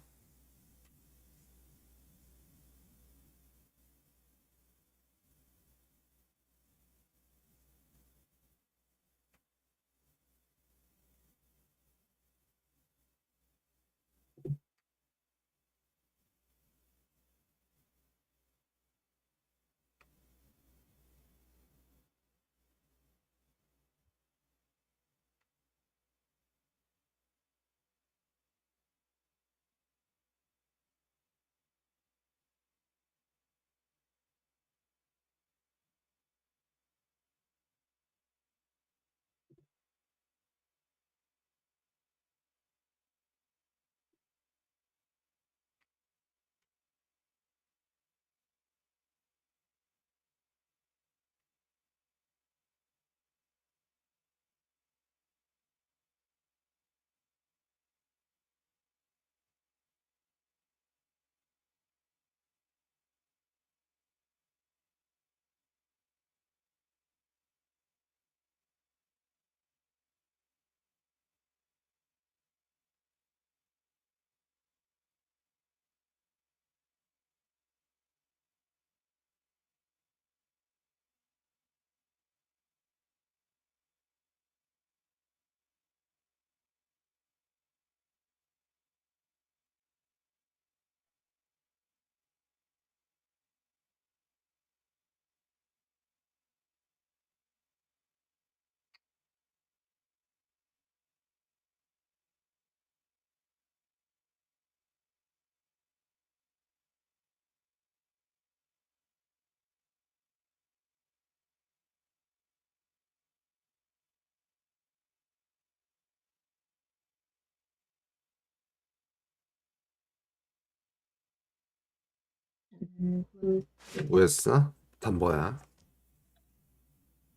그 뭐였어? 답 뭐야?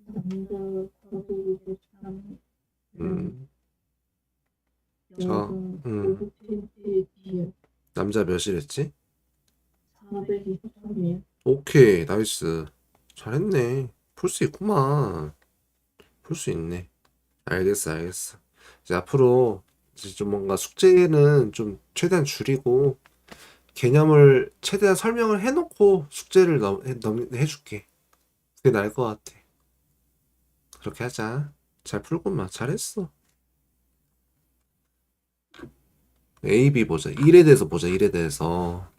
남자 가족이고 사람 음, 여자 저, 5cm 뒤에 남자 몇이랬지? 423이에요. 오케이, 나이스. 잘했네. 풀 수 있구만. 풀 수 있네. 알겠어, 알겠어. 이제 앞으로 이제 좀 뭔가 숙제는 좀 최대한 줄이고 개념을 최대한 설명을 해놓고 숙제를 해줄게. 그게 나을 것 같아. 그렇게 하자. 잘 풀구만. 잘했어. A, B 보자. 1에 대해서 보자. 1에 대해서.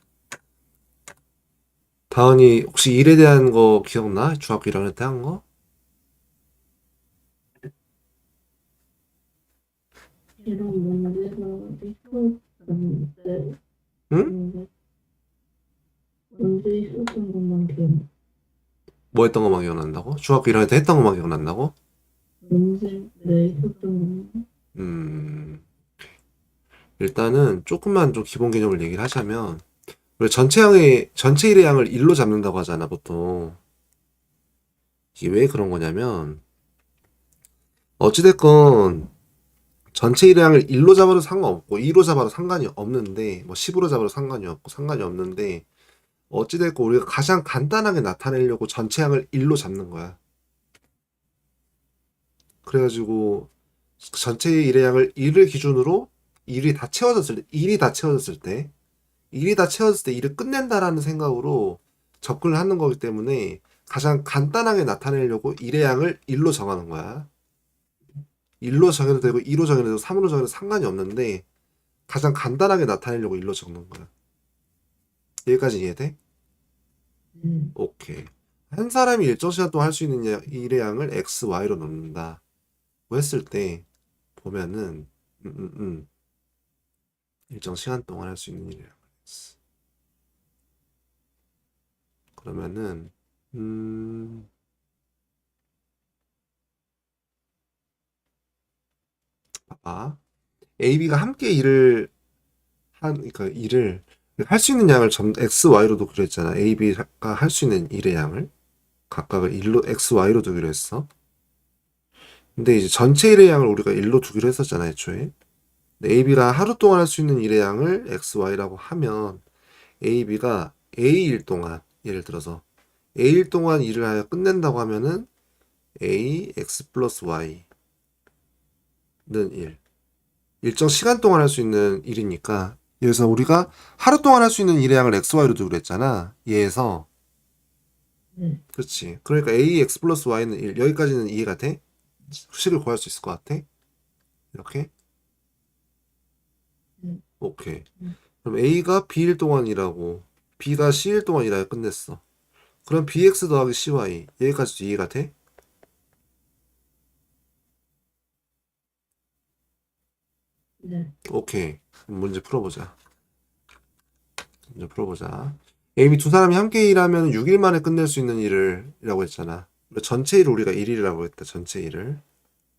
다은이 혹시 1에 대한 거 기억나? 중학교 1학년 때 한 거? 이런 문제가 있었는데 응? 문제 있었던 것만 기억나. 뭐 했던 것만 기억난다고? 중학교 1학년 때 했던 것만 기억난다고? 문제 네 있었던 것만. 음, 일단은 조금만 좀 기본 개념을 얘기를 하자면 우리 전체 일의 양을 1로 잡는다고 하잖아, 보통. 이게 왜 그런 거냐면 어찌됐건 전체 일의 양을 1로 잡아도 상관없고 2로 잡아도 상관이 없는데 뭐 10으로 잡아도 상관이 없는데 어찌됐건 우리가 가장 간단하게 나타내려고 전체 양을 1로 잡는 거야. 그래가지고 전체 일의 양을 1을 기준으로 1이 다 채워졌을 때 1을 끝낸다라는 생각으로 접근을 하는 거기 때문에 가장 간단하게 나타내려고 1의 양을 1로 정하는 거야. 1로 정해도 되고 2로 정해도 되고 3으로 정해도 상관이 없는데 가장 간단하게 나타내려고 1로 적는 거야. 여기까지 이해돼? 음. 오케이. 한 사람이 일정 시간 동안 할 수 있는 일의 양을 x, y로 넣는다. 고 했을 때 보면은 음, 음, 음. 일정 시간 동안 할 수 있는 일의 양 x. 그러면은 음, 봐봐. AB가 함께 일을 그러니까 일을 할 수 있는 양을 X, Y로도 그랬잖아. AB가 할 수 있는 일의 양을 각각을 1로 X, Y로 두기로 했어. 근데 이제 전체 일의 양을 우리가 1로 두기로 했었잖아, 애초에. 근데 AB가 하루 동안 할 수 있는 일의 양을 X, Y라고 하면 AB가 A일 동안 예를 들어서 A일 동안 일을 하여 끝낸다고 하면은 A, X 플러스 Y는 1. 일정 시간 동안 할 수 있는 일이니까 그래서 우리가 하루 동안 할 수 있는 일의 양을 XY로 두기로 했잖아. 얘에서 네. 그렇지. 그러니까 AX 플러스 Y는 1. 여기까지는 이해가 돼? 수식을 구할 수 있을 것 같아? 이렇게? 네. 오케이. 네. 그럼 A가 B일 동안 일하고 B가 C일 동안 일하여 끝냈어. 그럼 BX 더하기 CY 여기까지도 이해가 돼? 네. 오케이. 그럼 문제 풀어보자. 문제 풀어보자. AB 두 사람이 함께 일하면 6일 만에 끝낼 수 있는 일을 이라고 했잖아. 전체 일을 우리가 1일이라고 했다. 전체 일을.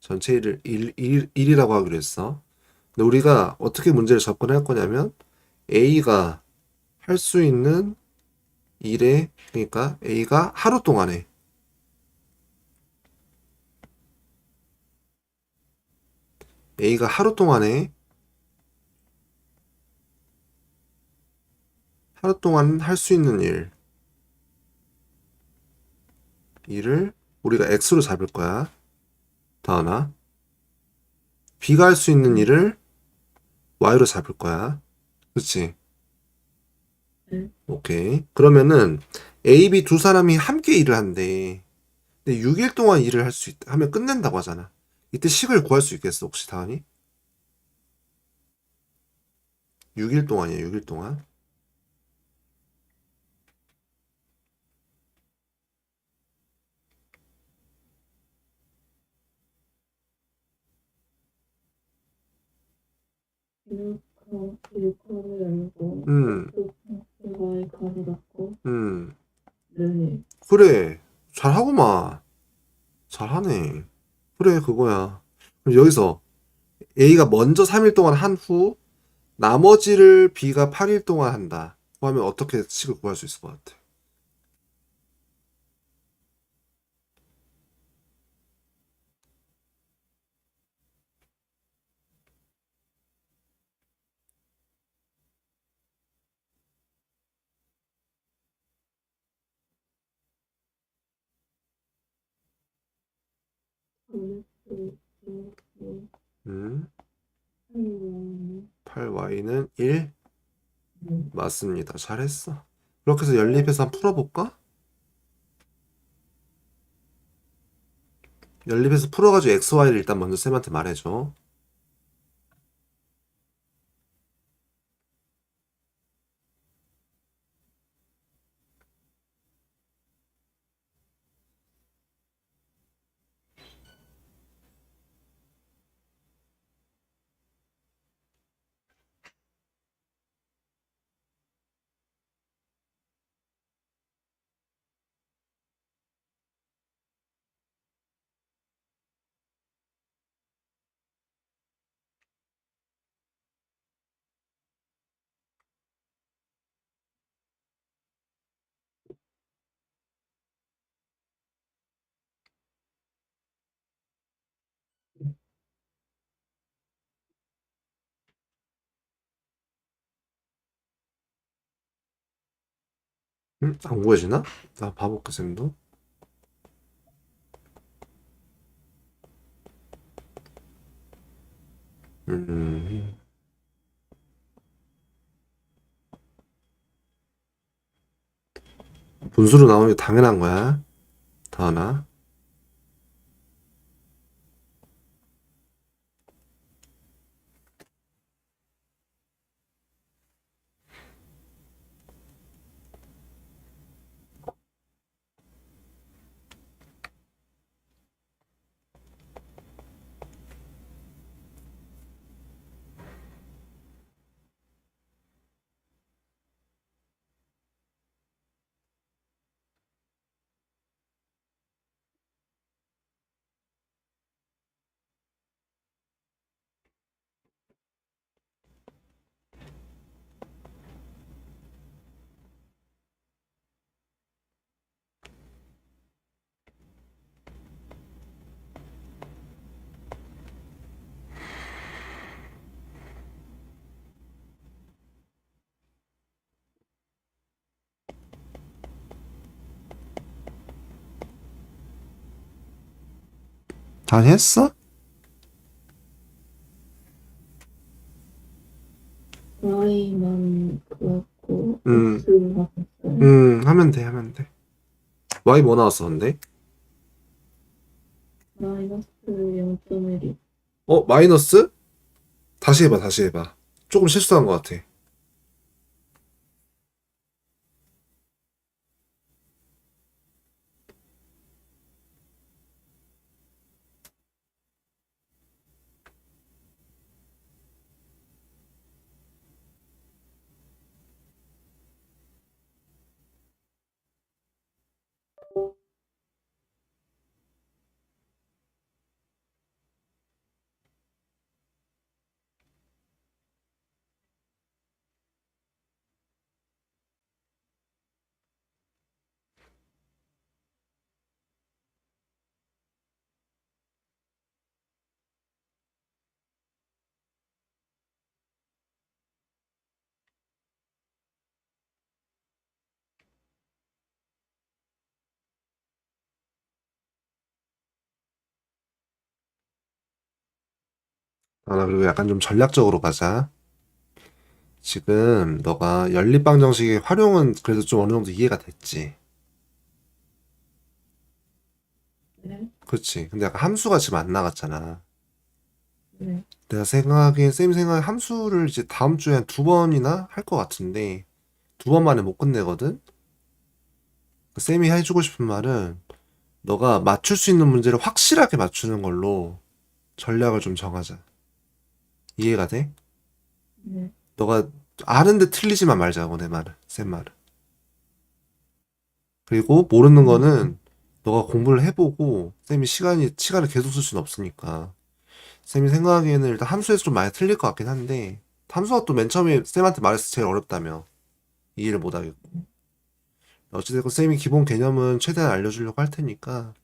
전체 일을 1이라고 하기로 했어. 근데 우리가 어떻게 문제를 접근할 거냐면 A가 할 수 있는 일에 그러니까 A가 하루 동안에 A가 하루 동안 할 수 있는 일을 우리가 X로 잡을 거야. 다하나 B가 할 수 있는 네. 일을 Y로 잡을 거야. 그렇지? 네. 오케이. 그러면은 A, B 두 사람이 함께 일을 한대. 근데 6일 동안 일을 할 수 있다 하면 끝낸다고 하잖아. 이때 식을 구할 수 있겠어, 혹시 다은이? 6일 동안이야, 6일 동안. 일과를 열고 음, X과의 칸을 닫고 음. 네. 그래. 잘하구만. 잘하네. 그래, 그거야. 그럼 여기서 A가 먼저 3일 동안 한 후, 나머지를 B가 8일 동안 한다. 하면 어떻게 식을 구할 수 있을 것 같아? 음, 8Y는 1? 맞습니다. 잘했어. 그렇게 해서 연립해서 한번 풀어볼까? 연립해서 풀어가지고 XY를 일단 먼저 쌤한테 말해줘. 안 구해지나? 나 봐볼게, 쌤도. 음, 분수로 나오는 게 당연한 거야. 더 하나. 다 했어? Y만 그렇고 음, X를 바꿨어요. 하면 돼, 하면 돼. Y 뭐 나왔어, 근데? 마이너스 0.1이. 마이너스? 다시 해봐, 다시 해봐. 조금 실수한 것 같아. 나 그리고 약간 좀 전략적으로 가자. 지금 너가 연립방 정식의 활용은 그래도 좀 어느 정도 이해가 됐지. 네. 그렇지. 근데 약간 함수가 지금 안 나갔잖아. 네. 내가 생각에, 쌤 생각에 함수를 이제 다음 주에 한 두 번이나 할 것 같은데, 두 번 만에 못 끝내거든? 쌤이 해주고 싶은 말은, 너가 맞출 수 있는 문제를 확실하게 맞추는 걸로 전략을 좀 정하자. 이해가 돼? 네. 너가 아는데 틀리지만 말자고, 내 말은. 쌤 말은. 그리고 모르는 거는 너가 공부를 해보고, 쌤이 시간을 계속 쓸 수는 없으니까. 쌤이 생각하기에는 일단 함수에서 좀 많이 틀릴 것 같긴 한데, 함수가 또 맨 처음에 쌤한테 말해서 제일 어렵다며. 이해를 못 하겠고. 어찌됐건 쌤이 기본 개념은 최대한 알려주려고 할 테니까,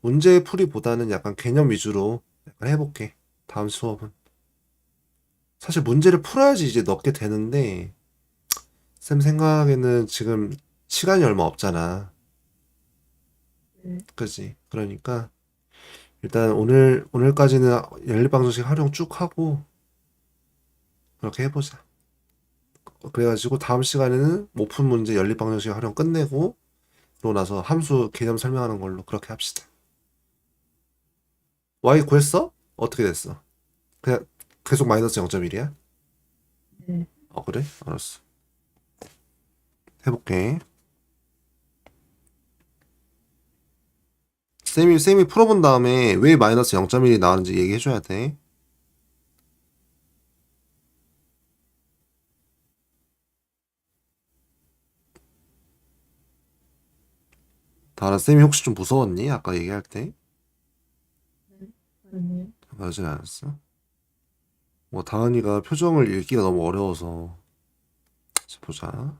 문제 풀이보다는 약간 개념 위주로 약간 해볼게. 다음 수업은. 사실 문제를 풀어야지 이제 넣게 되는데, 쌤 생각에는 지금 시간이 얼마 없잖아. 네. 그지? 그러니까, 일단 오늘까지는 연립방정식 활용 쭉 하고, 그렇게 해보자. 그래가지고 다음 시간에는 오픈 문제 연립방정식 활용 끝내고, 그러고 나서 함수 개념 설명하는 걸로 그렇게 합시다. Y 구했어? 어떻게 됐어? 그냥 계속 마이너스 0.1이야? 네. 그래? 알았어. 해볼게. 쌤이 풀어본 다음에 왜 마이너스 0.1이 나왔는지 얘기해줘야 돼. 다나 쌤이 혹시 좀 무서웠니? 아까 얘기할 때? 아니요. 그러진 않았어. 뭐 다은이가 표정을 읽기가 너무 어려워서 자, 보자.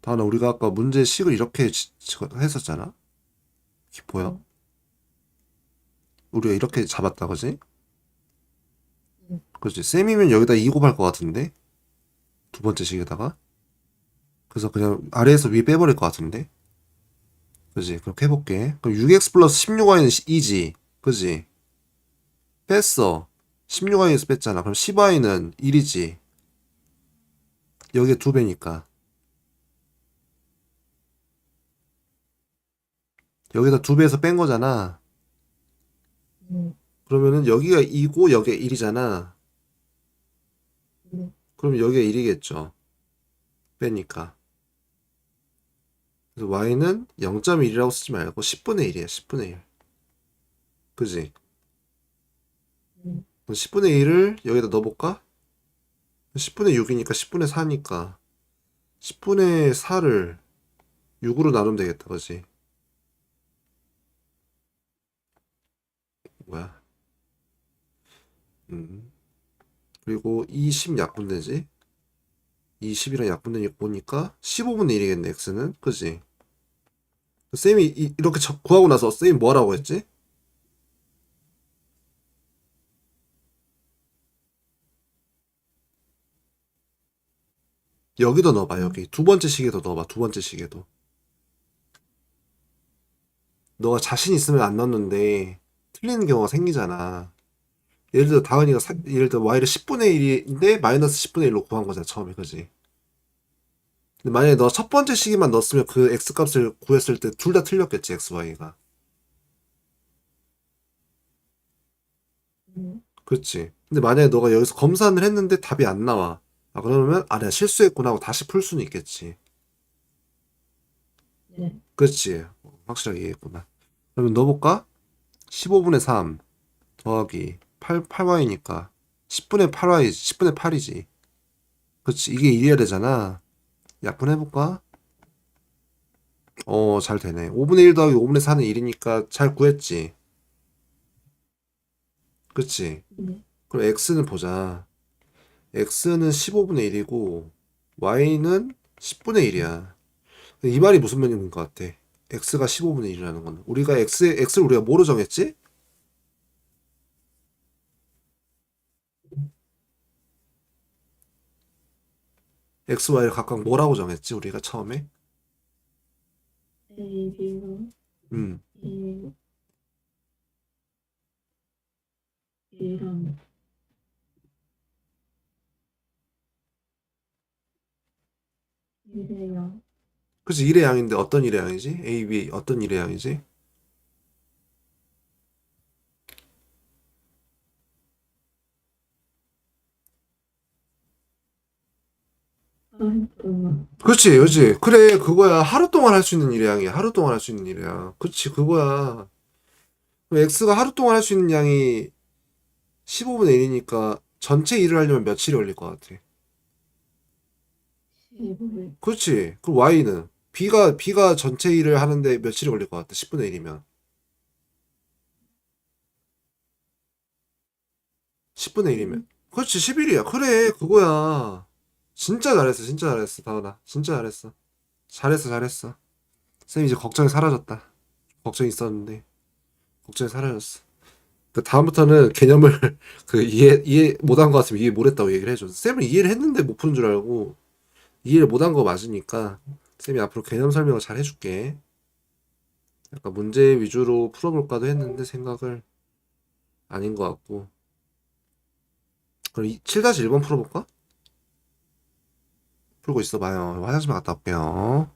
다은아 우리가 아까 문제 식을 이렇게 했었잖아. 보여? 네. 우리가 이렇게 잡았다 그지? 네. 그렇지. 쌤이면 여기다 2 곱할 것 같은데? 두 번째 식에다가. 그래서 그냥 아래에서 위 빼버릴 것 같은데? 그지? 그렇게 해볼게. 그럼 6x 플러스 16y는 2지. 그지? 뺐어. 16y에서 뺐잖아. 그럼 10y는 1이지. 여기에 2배니까. 여기다 2배에서 뺀 거잖아. 네. 그러면은 여기가 2고 여기가 1이잖아. 네. 그럼 여기가 1이겠죠. 빼니까. 그래서 y는 0.1이라고 쓰지 말고 10분의 1이야. 10분의 1. 그지? 네. 그럼 10분의 1을 여기다 넣어볼까? 10분의 6이니까 10분의 4니까 10분의 4를 6으로 나누면 되겠다. 그지? 뭐야? 음. 그리고 이 10 약분되지? 이 10이랑 약분되니까 보니까 15분의 1이겠네. x는. 그지? 쌤이 이렇게 구하고 나서 쌤이 뭐라고 했지? 여기도 넣어봐. 여기 두 번째 식에도 넣어봐. 두 번째 식에도. 너가 자신 있으면 안 넣었는데 틀리는 경우가 생기잖아. 예를 들어 다은이가 예를 들어 y를 10분의 1인데 마이너스 10분의 1로 구한 거잖아 처음에, 그지? 근데 만약에 너 첫 번째 시기만 넣었으면 그 x 값을 구했을 때 둘 다 틀렸겠지, x, y가. 네. 그렇지. 근데 만약에 너가 여기서 검산을 했는데 답이 안 나와. 아, 그러면 아, 내가 실수했구나 하고 다시 풀 수는 있겠지. 네. 그렇지. 확실하게 이해했구나. 그러면 넣어볼까? 15분의 3 더하기 8y니까 10분의 8y, 10분의 8이지. 그렇지. 이게 1이어야 되잖아. 약분해볼까? 잘 되네. 5분의 1 더하기 5분의 4는 1이니까 잘 구했지. 그치? 네. 그럼 x는 보자. x는 15분의 1이고 y는 10분의 1이야. 이 말이 무슨 말인 것 같아? x가 15분의 1이라는 건 우리가 x를 우리가 뭐로 정했지? x, y를 각각 뭐라고 정했지? 우리가 처음에? A, B가 음. 1, 1랑 1이랑 그치, 1의 양인데 어떤 1의 양이지? a, b 어떤 1의 양이지? 하루동안 그렇지, 그렇지. 그래, 그거야. 하루 동안 할 수 있는 1의 양이야. 하루 동안 할 수 있는 1의 양. 그치, 그거야. 그럼 x가 하루 동안 할 수 있는 양이 15분의 1이니까 전체 일을 하려면 며칠이 걸릴 것 같아? 15일, 그렇지. 그럼 y는? b가 전체 일을 하는데 며칠이 걸릴 것 같아? 10분의 1이면. 10분의 1이면. 그렇지, 10일이야. 그래, 그거야. 진짜 잘했어, 진짜 잘했어, 다은아. 진짜 잘했어. 잘했어, 잘했어. 쌤 이제 걱정이 사라졌다. 걱정이 있었는데, 걱정이 사라졌어. 그 다음부터는 개념을 그 이해 못한 것 같으면 이해 못했다고 얘기를 해줘. 쌤은 이해를 했는데 못 푸는 줄 알고 이해를 못한 거 맞으니까 쌤이 앞으로 개념 설명을 잘 해줄게. 약간 문제 위주로 풀어볼까도 했는데 생각을 아닌 것 같고. 그럼 7-1번 풀어볼까? 풀고 있어 봐요. 화장실 갔다 올게요.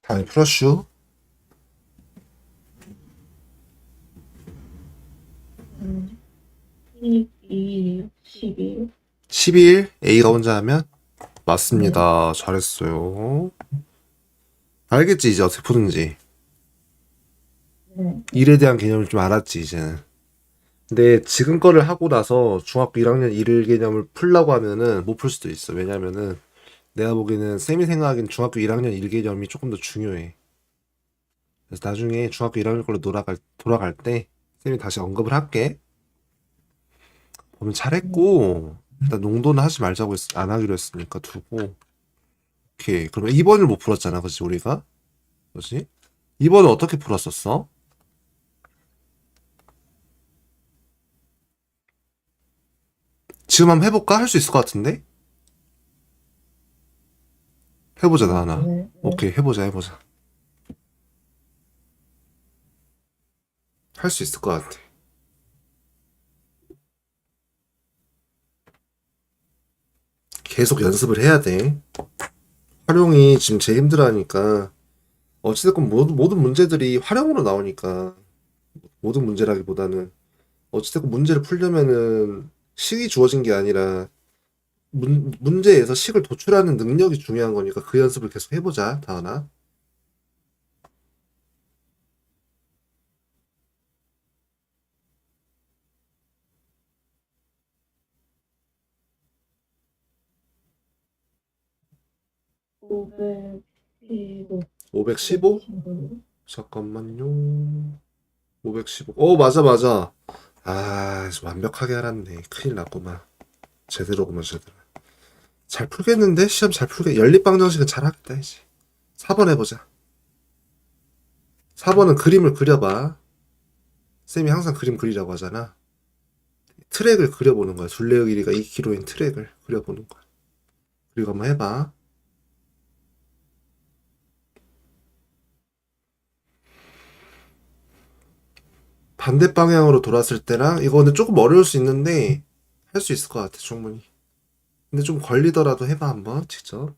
아니, 프러슈. 12일이요. 12일. 12일 A가 혼자 하면? 네. 맞습니다. 잘했어요. 알겠지, 이제 어떻게 푸는지. 네. 일에 대한 개념을 좀 알았지, 이제는. 근데 지금 거를 하고 나서 중학교 1학년 일 개념을 풀라고 하면은 못 풀 수도 있어. 왜냐면은 내가 보기에는 쌤이 생각하기엔 중학교 1학년 일 개념이 조금 더 중요해. 그래서 나중에 중학교 1학년 걸로 돌아갈 때 쌤이 다시 언급을 할게. 보면 잘했고, 일단 농도는 하지 말자고 안 하기로 했으니까 두고. 오케이. 그러면 2번을 못 풀었잖아, 그치, 우리가? 그치? 2번은 어떻게 풀었었어? 지금 한번 해볼까? 할 수 있을 것 같은데? 해보자, 나 하나. 네. 오케이, 해보자. 할 수 있을 것 같아. 계속 연습을 해야 돼. 활용이 지금 제일 힘들어하니까 어찌됐건 모든 문제들이 활용으로 나오니까 모든 문제라기보다는 어찌됐건 문제를 풀려면은 식이 주어진 게 아니라 문제에서 식을 도출하는 능력이 중요한 거니까 그 연습을 계속 해보자, 다은아. 오 515. 515? 잠깐만요. 515. 맞아. 아, 이제 완벽하게 알았네. 큰일 났구만. 제대로구만, 제대로. 잘 풀겠는데? 시험 잘 풀게. 연립방정식은 잘 하겠다, 이제. 4번 해보자. 4번은 그림을 그려봐. 쌤이 항상 그림 그리라고 하잖아. 트랙을 그려보는 거야. 둘레의 길이가 2km인 트랙을 그려보는 거야. 그리고 한번 해봐. 반대 방향으로 돌았을 때랑, 이거 근데 조금 어려울 수 있는데, 할 수 있을 것 같아, 충분히. 근데 좀 걸리더라도 해봐, 한번, 직접.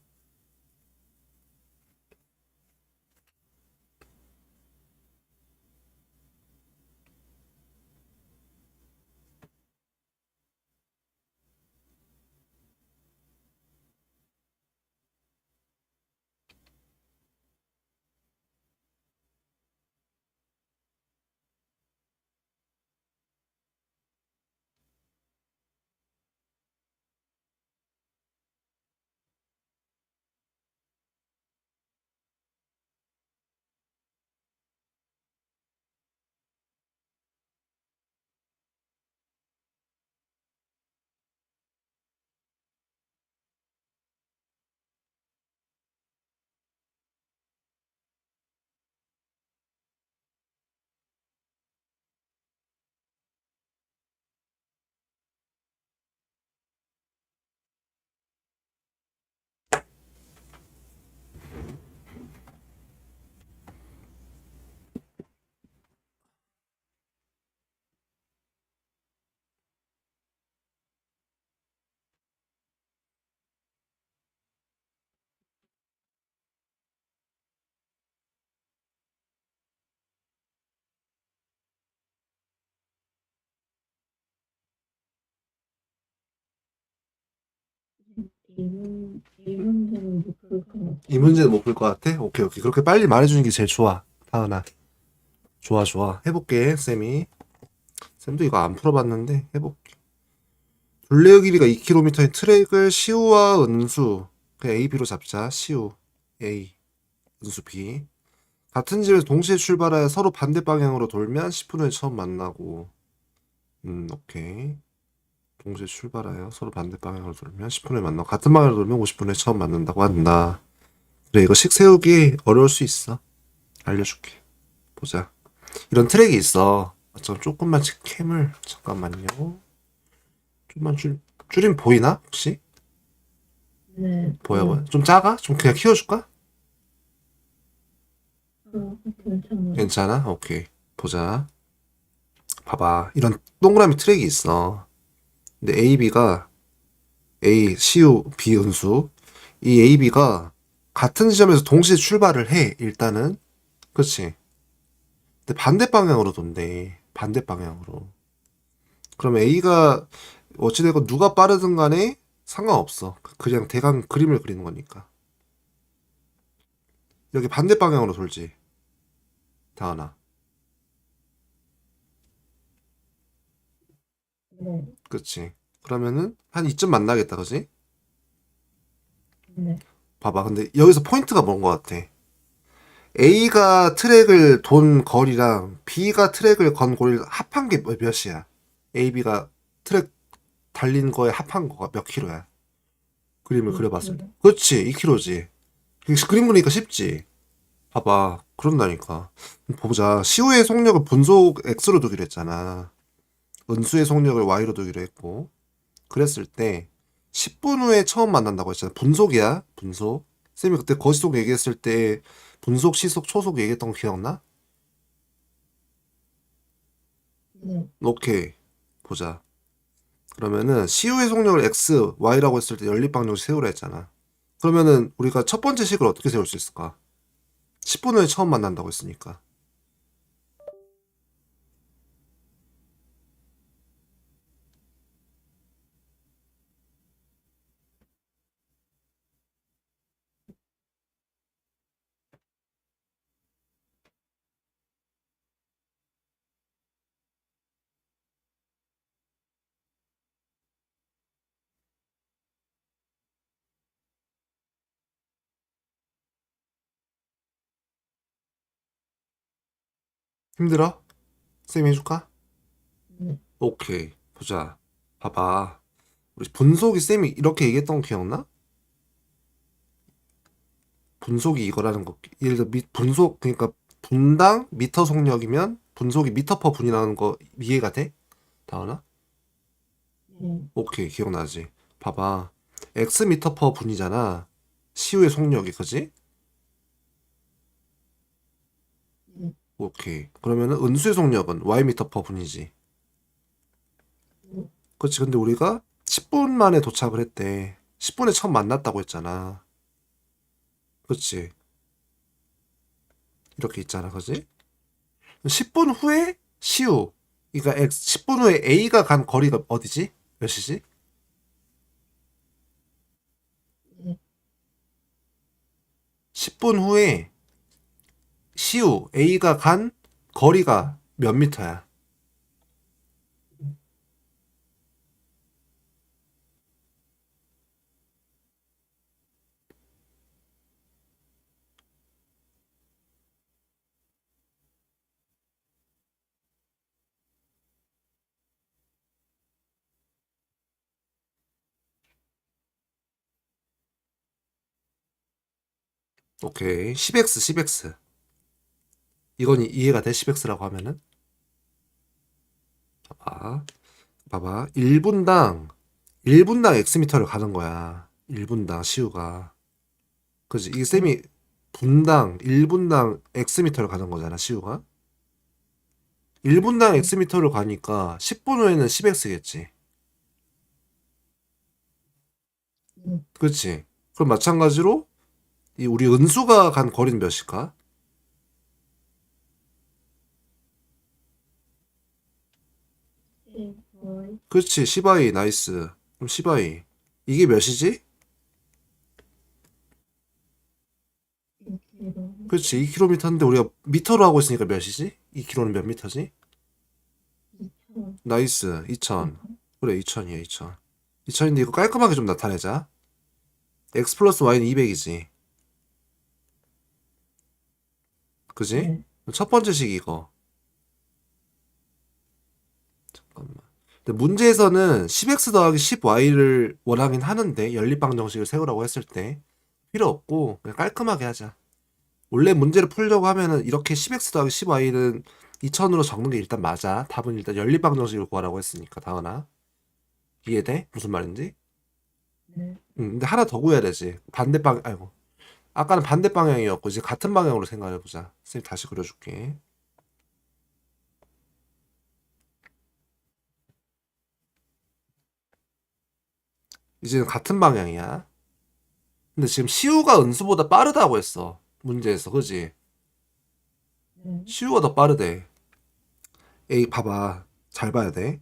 이 문제는 못 풀 것 같아요. 이 문제는 못 풀 것 같아? 오케이. 그렇게 빨리 말해주는 게 제일 좋아. 다은아. 좋아. 해볼게, 쌤이. 쌤도 이거 안 풀어봤는데, 해볼게. 둘레의 길이가 2km인 트랙을 시우와 은수, 그냥 A, B로 잡자. 시우, A, 은수, B. 같은 집에서 동시에 출발하여 서로 반대 방향으로 돌면 10분 후에 처음 만나고. 오케이. 동시에 출발하여 서로 반대 방향으로 돌면 10분 후에 만나고. 같은 방향으로 돌면 50분 후에 처음 만난다고 한다. 그래, 이거 식 세우기 어려울 수 있어. 알려줄게. 보자. 이런 트랙이 있어. 조금만 캠을, 잠깐만요. 좀만 줄임 보이나? 혹시? 네. 보여? 좀 작아? 좀 그냥 키워줄까? 괜찮아요. 괜찮아? 오케이. 보자. 봐봐. 이런 동그라미 트랙이 있어. 근데 A, B가 A, CU, B 은수. 이 A, B가 같은 지점에서 동시에 출발을 해, 일단은. 그치? 근데 반대 방향으로 돈대. 반대 방향으로. 그럼 A가 어찌되건 누가 빠르든 간에 상관없어. 그냥 대강 그림을 그리는 거니까. 여기 반대 방향으로 돌지. 다하나. 네. 그치? 그러면은 한 이쯤 만나겠다, 그지? 네. 봐봐. 근데 여기서 포인트가 뭔 것 같아? A가 트랙을 돈 거리랑 B가 트랙을 건 거리를 합한 게 몇이야? A, B가 트랙 달린 거에 합한 거가 몇 킬로야? 그림을 그려봤을 때. 2kg. 그렇지, 2킬로지. 그림 그리니까 쉽지. 봐봐. 그런다니까. 보자. 시우의 속력을 분속 X로 두기로 했잖아. 은수의 속력을 Y로 두기로 했고. 그랬을 때 10분 후에 처음 만난다고 했잖아. 분속이야. 분속. 쌤이 그때 거시속 얘기했을 때 분속, 시속, 초속 얘기했던 거 기억나? 네. 오케이. 보자. 그러면은 시우의 속력을 X, Y라고 했을 때 연립방정식 세우라 했잖아. 그러면은 우리가 첫 번째 식을 어떻게 세울 수 있을까? 10분 후에 처음 만난다고 했으니까. 힘들어? 쌤이 해줄까? 네. 오케이. 보자. 봐봐. 우리 분속이 쌤이 이렇게 얘기했던 거 기억나? 분속이 이거라는 거. 예를 들어 분속 그러니까 분당 미터 속력이면 분속이 미터 퍼 분이라는 거 이해가 돼? 다은아? 네. 오케이. 기억나지? 봐봐. X 미터 퍼 분이잖아. 시우의 속력이 그지? 네. 오케이. 그러면은 은수의 속력은 Y 미터 퍼 분이지. 네. 그렇지. 근데 우리가 10분 만에 도착을 했대. 10분에 처음 만났다고 했잖아. 그렇지. 이렇게 있잖아. 그지? 10분 후에 시우. 그러니까 10분 후에 A가 간 거리가 어디지? 몇이지? 네. 10분 후에 시우 A가 간 거리가 몇 미터야? 오케이. 10x, 10x. 이건 이해가 돼? 10x라고 하면은? 봐봐. 봐봐. 1분당 x미터를 가는 거야. 1분당 시우가. 그지? 이게 네. 쌤이 분당, 1분당 x미터를 가는 거잖아, 시우가. 1분당 네. x미터를 가니까 10분 후에는 10x겠지. 네. 그렇지? 그럼 마찬가지로 이 우리 은수가 간 거리는 몇일까? 네. 거의 그렇지, 10i 나이스. 그럼 10i 이게 몇이지? 2kg. 그렇지, 2km인데 우리가 미터로 하고 있으니까 몇이지? 2km는 몇 미터지? 2,000. 나이스, 2000. 그래, 2000이야, 2000. 2000인데 이거 깔끔하게 좀 나타내자. x 플러스 y는 200이지. 그지? 네. 첫 번째 식 이거. 잠깐만. 근데 문제에서는 10x 더하기 10y를 원하긴 하는데 연립방정식을 세우라고 했을 때 필요 없고 그냥 깔끔하게 하자. 원래 문제를 풀려고 하면은 이렇게 10x 더하기 10y는 2000으로 적는 게 일단 맞아. 답은 일단 연립방정식을 구하라고 했으니까 다은아. 이해돼? 무슨 말인지? 네. 근데 하나 더 구해야 되지. 아이고. 아까는 반대 방향이었고 이제 같은 방향으로 생각해 보자. 선생님 다시 그려줄게. 이제는 같은 방향이야. 근데 지금 시우가 은수보다 빠르다고 했어. 문제에서. 그지? 네. 시우가 더 빠르대. A 봐봐. 잘 봐야 돼.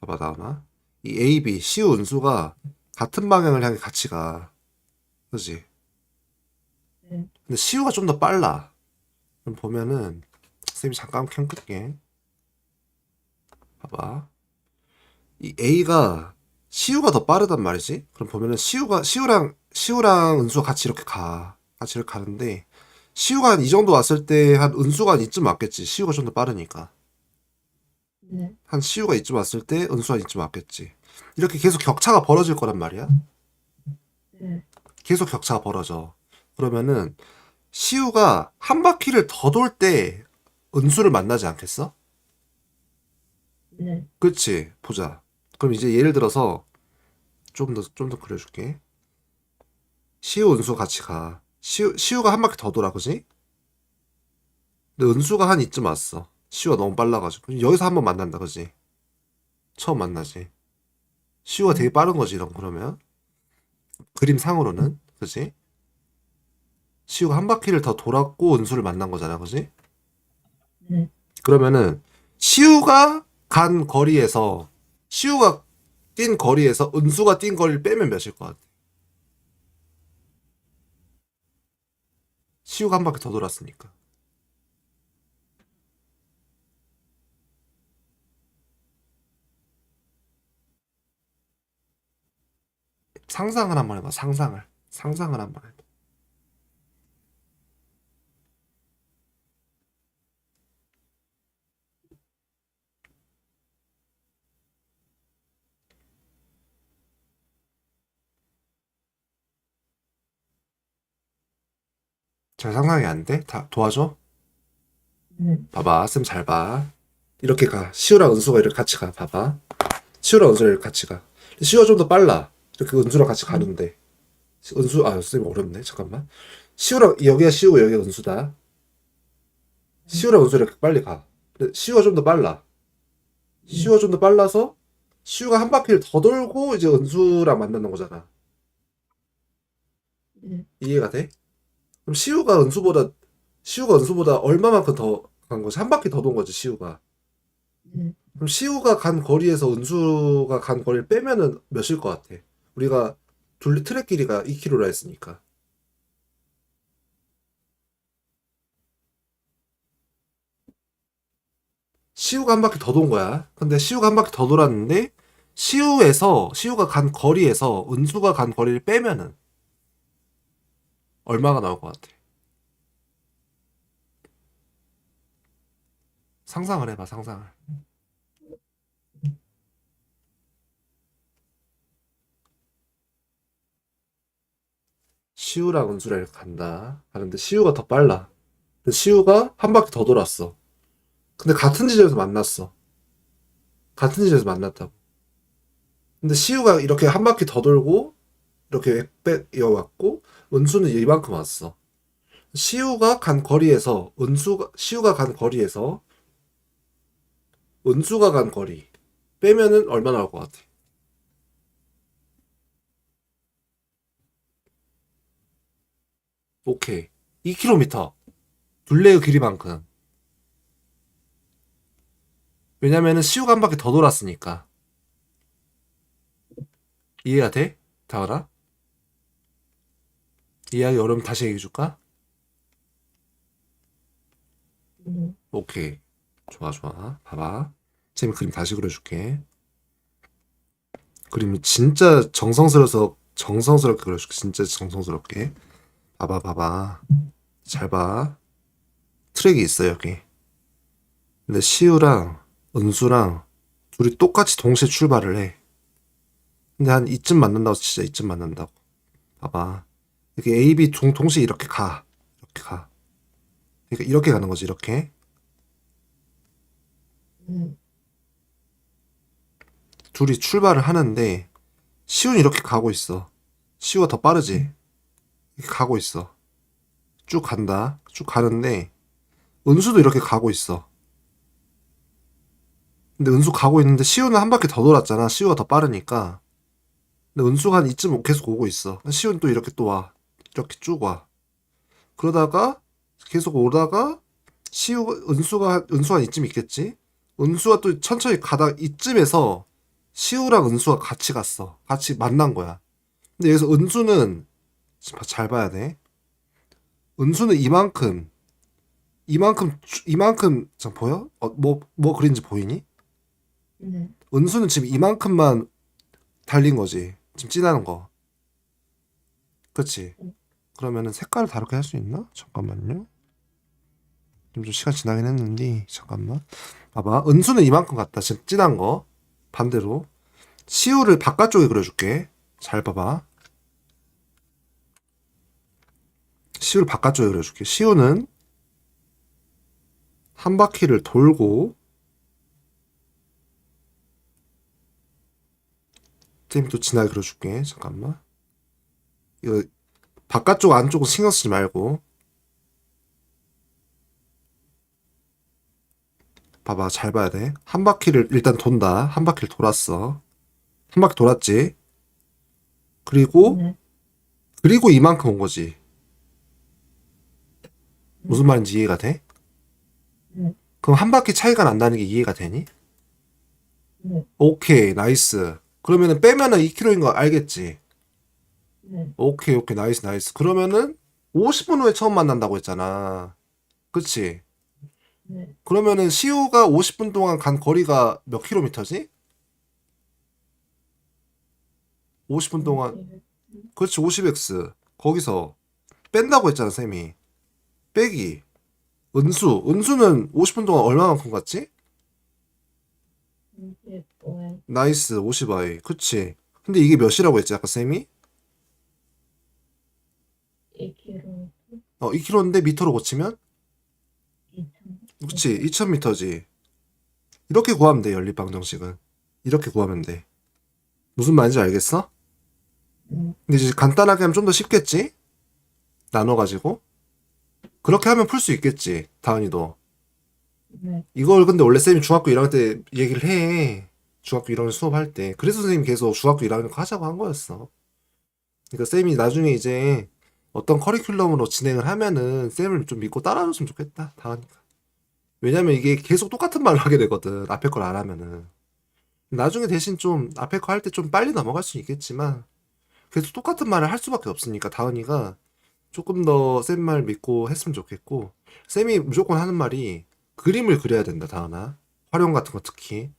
봐봐 나오나? 이 A, B, 시우 은수가 같은 방향을 향해 같이 가. 그지? 네. 근데 시우가 좀 더 빨라. 그럼 보면은 쌤이 잠깐 켜 끌게. 봐봐. 이 A가 시우가 더 빠르단 말이지. 그럼 보면은 시우랑 은수가 같이 이렇게 가. 같이 이렇게 가는데 시우가 한 이 정도 왔을 때 한 은수가 한 이쯤 왔겠지. 시우가 좀 더 빠르니까. 네. 한 시우가 이쯤 왔을 때 은수가 이쯤 왔겠지. 이렇게 계속 격차가 벌어질 거란 말이야. 네. 계속 격차가 벌어져. 그러면은 시우가 한 바퀴를 더 돌 때 은수를 만나지 않겠어? 네. 그치? 보자. 그럼 이제 예를 들어서 좀 더 그려줄게. 시우, 은수 같이 가. 시우가 한 바퀴 더 돌아, 그지? 근데 은수가 한 이쯤 왔어. 시우가 너무 빨라가지고. 여기서 한번 만난다, 그지? 처음 만나지. 시우가 되게 빠른 거지, 이런, 그러면. 그림상으로는. 그지? 시우가 한 바퀴를 더 돌았고 은수를 만난 거잖아, 그지? 네. 그러면은, 시우가 간 거리에서, 시우가 뛴 거리에서 은수가 뛴 거리를 빼면 몇일 것 같아? 시우가 한 바퀴 더 돌았으니까. 상상을 한번 해봐, 상상을. 상상을 한번 해봐. 잘 상상이 안 돼? 다 도와줘? 네. 봐봐, 쌤 잘 봐. 이렇게 가. 시우랑 은수가 이렇게 같이 가. 봐봐. 시우랑 은수랑 이렇게 같이 가. 시우가 좀 더 빨라. 이렇게 은수랑 같이 가는데. 쌤 어렵네. 잠깐만. 여기가 시우고 여기가 은수다. 시우랑 은수 이렇게 빨리 가. 근데 시우가 좀 더 빨라. 시우가 좀 더 빨라서 시우가 한 바퀴를 더 돌고 이제 은수랑 만나는 거잖아. 네. 이해가 돼? 그럼 시우가 은수보다 얼마만큼 더 간 거지? 한 바퀴 더 돈 거지, 시우가. 네. 그럼 시우가 간 거리에서 은수가 간 거리를 빼면은 몇일 것 같아? 우리가 트랙 길이가 2km라 했으니까. 시우가 한 바퀴 더 돈 거야. 근데 시우가 한 바퀴 더 돌았는데 시우가 간 거리에서 은수가 간 거리를 빼면은 얼마가 나올 것 같아? 상상을 해봐, 상상을. 시우랑 은수랑 이렇게 간다. 가는데 시우가 더 빨라. 근데 시우가 한 바퀴 더 돌았어. 근데 같은 지점에서 만났어. 같은 지점에서 만났다고. 근데 시우가 이렇게 한 바퀴 더 돌고 이렇게 왔고 은수는 이만큼 왔어. 시우가 간 거리에서 은수가 간 거리 빼면은 얼마 나올 것 같아? 오케이. 2km. 둘레의 길이만큼. 왜냐면은 시우가 한 바퀴 더 돌았으니까. 이해가 돼? 다을아? 이해하기 어려우면 다시 얘기해 줄까? 네. 오케이. 좋아, 좋아. 봐봐. 쌤이 그림 다시 그려줄게. 그림이 진짜 정성스럽게 그려줄게. 진짜 정성스럽게. 봐봐, 봐봐. 잘 봐. 트랙이 있어, 여기. 근데 시우랑 은수랑 둘이 똑같이 동시에 출발을 해. 근데 한 이쯤 만난다고, 진짜 이쯤 만난다고. 봐봐. 이렇게 A, B 동시에 이렇게 가. 이렇게 가. 그러니까 이렇게 가는 거지, 이렇게. 네. 둘이 출발을 하는데, 시우는 이렇게 가고 있어. 시우가 더 빠르지? 이렇게 가고 있어. 쭉 간다. 쭉 가는데, 은수도 이렇게 가고 있어. 근데 은수 가고 있는데, 시우는 한 바퀴 더 돌았잖아. 시우가 더 빠르니까. 근데 은수가 한 이쯤 계속 오고 있어. 시우는 또 이렇게 또 와. 이렇게 쭉 와. 그러다가 계속 오다가 은수가 한 이쯤 있겠지? 은수가 또 천천히 가다 이쯤에서 시우랑 은수가 같이 갔어. 같이 만난 거야. 근데 여기서 은수는 잘 봐야 돼. 은수는 이만큼 참 보여? 뭐 그린지 보이니? 네. 은수는 지금 이만큼만 달린 거지. 지금 진하는 거. 그치? 그러면은 색깔을 다르게 할 수 있나? 잠깐만요. 좀 시간 지나긴 했는데 잠깐만. 봐봐. 은수는 이만큼 같다. 지금 진한 거. 반대로. 시우를 바깥쪽에 그려줄게. 잘 봐봐. 시우를 바깥쪽에 그려줄게. 시우는 한 바퀴를 돌고 쌤이 또 진하게 그려줄게. 잠깐만. 이거 바깥쪽 안쪽은 신경 쓰지 말고. 봐봐. 잘 봐야 돼. 한 바퀴를 일단 돈다. 한 바퀴를 돌았어. 한 바퀴 돌았지. 그리고 네. 이만큼 온 거지. 무슨 말인지 이해가 돼? 네. 그럼 한 바퀴 차이가 난다는 게 이해가 되니? 네. 오케이, 나이스. 그러면은 빼면은 2kg인 거 알겠지? 네. 오케이, 나이스, 나이스. 그러면은 50분 후에 처음 만난다고 했잖아. 그치? 네. 그러면은 시우가 50분 동안 간 거리가 몇 킬로미터지? 50분 동안, 그렇지, 50x. 거기서 뺀다고 했잖아, 쌤이. 빼기. 은수는 50분 동안 얼마만큼 갔지? 뭐야? 나이스, 50i. 그치? 근데 이게 몇이라고 했지, 아까 쌤이? 2kg 2km인데 미터로 고치면? 2,000. 그치, 2000m지. 이렇게 구하면 돼, 연립방정식은. 이렇게 구하면 돼. 무슨 말인지 알겠어? 네. 근데 이제 간단하게 하면 좀 더 쉽겠지? 나눠가지고. 그렇게 하면 풀 수 있겠지, 다은이도. 네. 이걸 근데 원래 쌤이 중학교 1학년 때 얘기를 해. 중학교 1학년 수업할 때. 그래서 선생님이 계속 중학교 1학년 거 하자고 한 거였어. 그러니까 쌤이 나중에 이제 어떤 커리큘럼으로 진행을 하면은 쌤을 좀 믿고 따라줬으면 좋겠다, 다은이가. 왜냐면 이게 계속 똑같은 말을 하게 되거든, 앞에 걸 안 하면은. 나중에 대신 좀 앞에 거 할 때 좀 빨리 넘어갈 수 있겠지만 계속 똑같은 말을 할 수밖에 없으니까 다은이가 조금 더 쌤 말 믿고 했으면 좋겠고, 쌤이 무조건 하는 말이 그림을 그려야 된다, 다은아. 활용 같은 거 특히.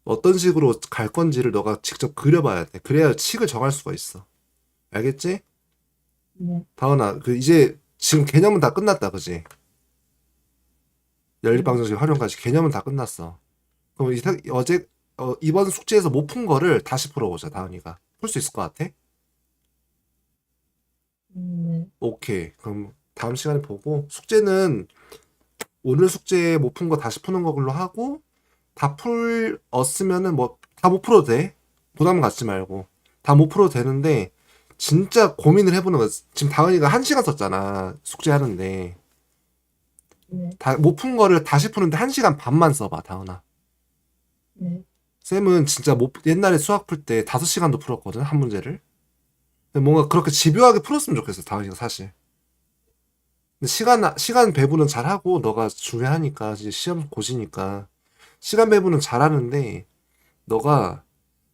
어떤 식으로 갈 건지를 너가 직접 그려봐야 돼. 그래야 식을 정할 수가 있어. 알겠지? 네. 다은아, 이제 지금 개념은 다 끝났다, 그지? 연립방정식 활용까지 개념은 다 끝났어. 그럼 이번 숙제에서 못 푼 거를 다시 풀어보자, 다은이가. 풀 수 있을 것 같아? 네. 오케이. 그럼 다음 시간에 보고, 숙제는 오늘 숙제 못 푼 거 다시 푸는 걸로 하고, 다 풀었으면은 뭐, 다 못 풀어도 돼. 부담 갖지 말고. 다 못 풀어도 되는데, 진짜 고민을 해보는 거. 지금 다은이가 1시간 썼잖아. 숙제하는데. 네. 못 푼 거를 다시 푸는데 1시간 반만 써봐, 다은아. 네. 쌤은 진짜 옛날에 수학 풀 때 5시간도 풀었거든, 한 문제를. 근데 뭔가 그렇게 집요하게 풀었으면 좋겠어, 다은이가 사실. 근데 시간 배분은 잘하고, 너가 중요하니까, 이제 시험 고시니까. 시간 배분은 잘하는데, 너가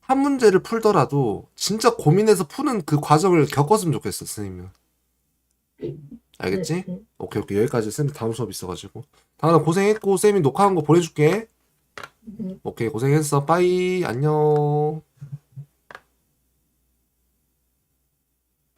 한 문제를 풀더라도 진짜 고민해서 푸는 그 과정을 겪었으면 좋겠어, 선생님은. 알겠지? 네. 오케이. 여기까지. 쌤 다음 수업 있어가지고. 다은아 고생했고, 쌤이 녹화한 거 보내줄게. 네. 오케이, 고생했어. 빠이. 안녕.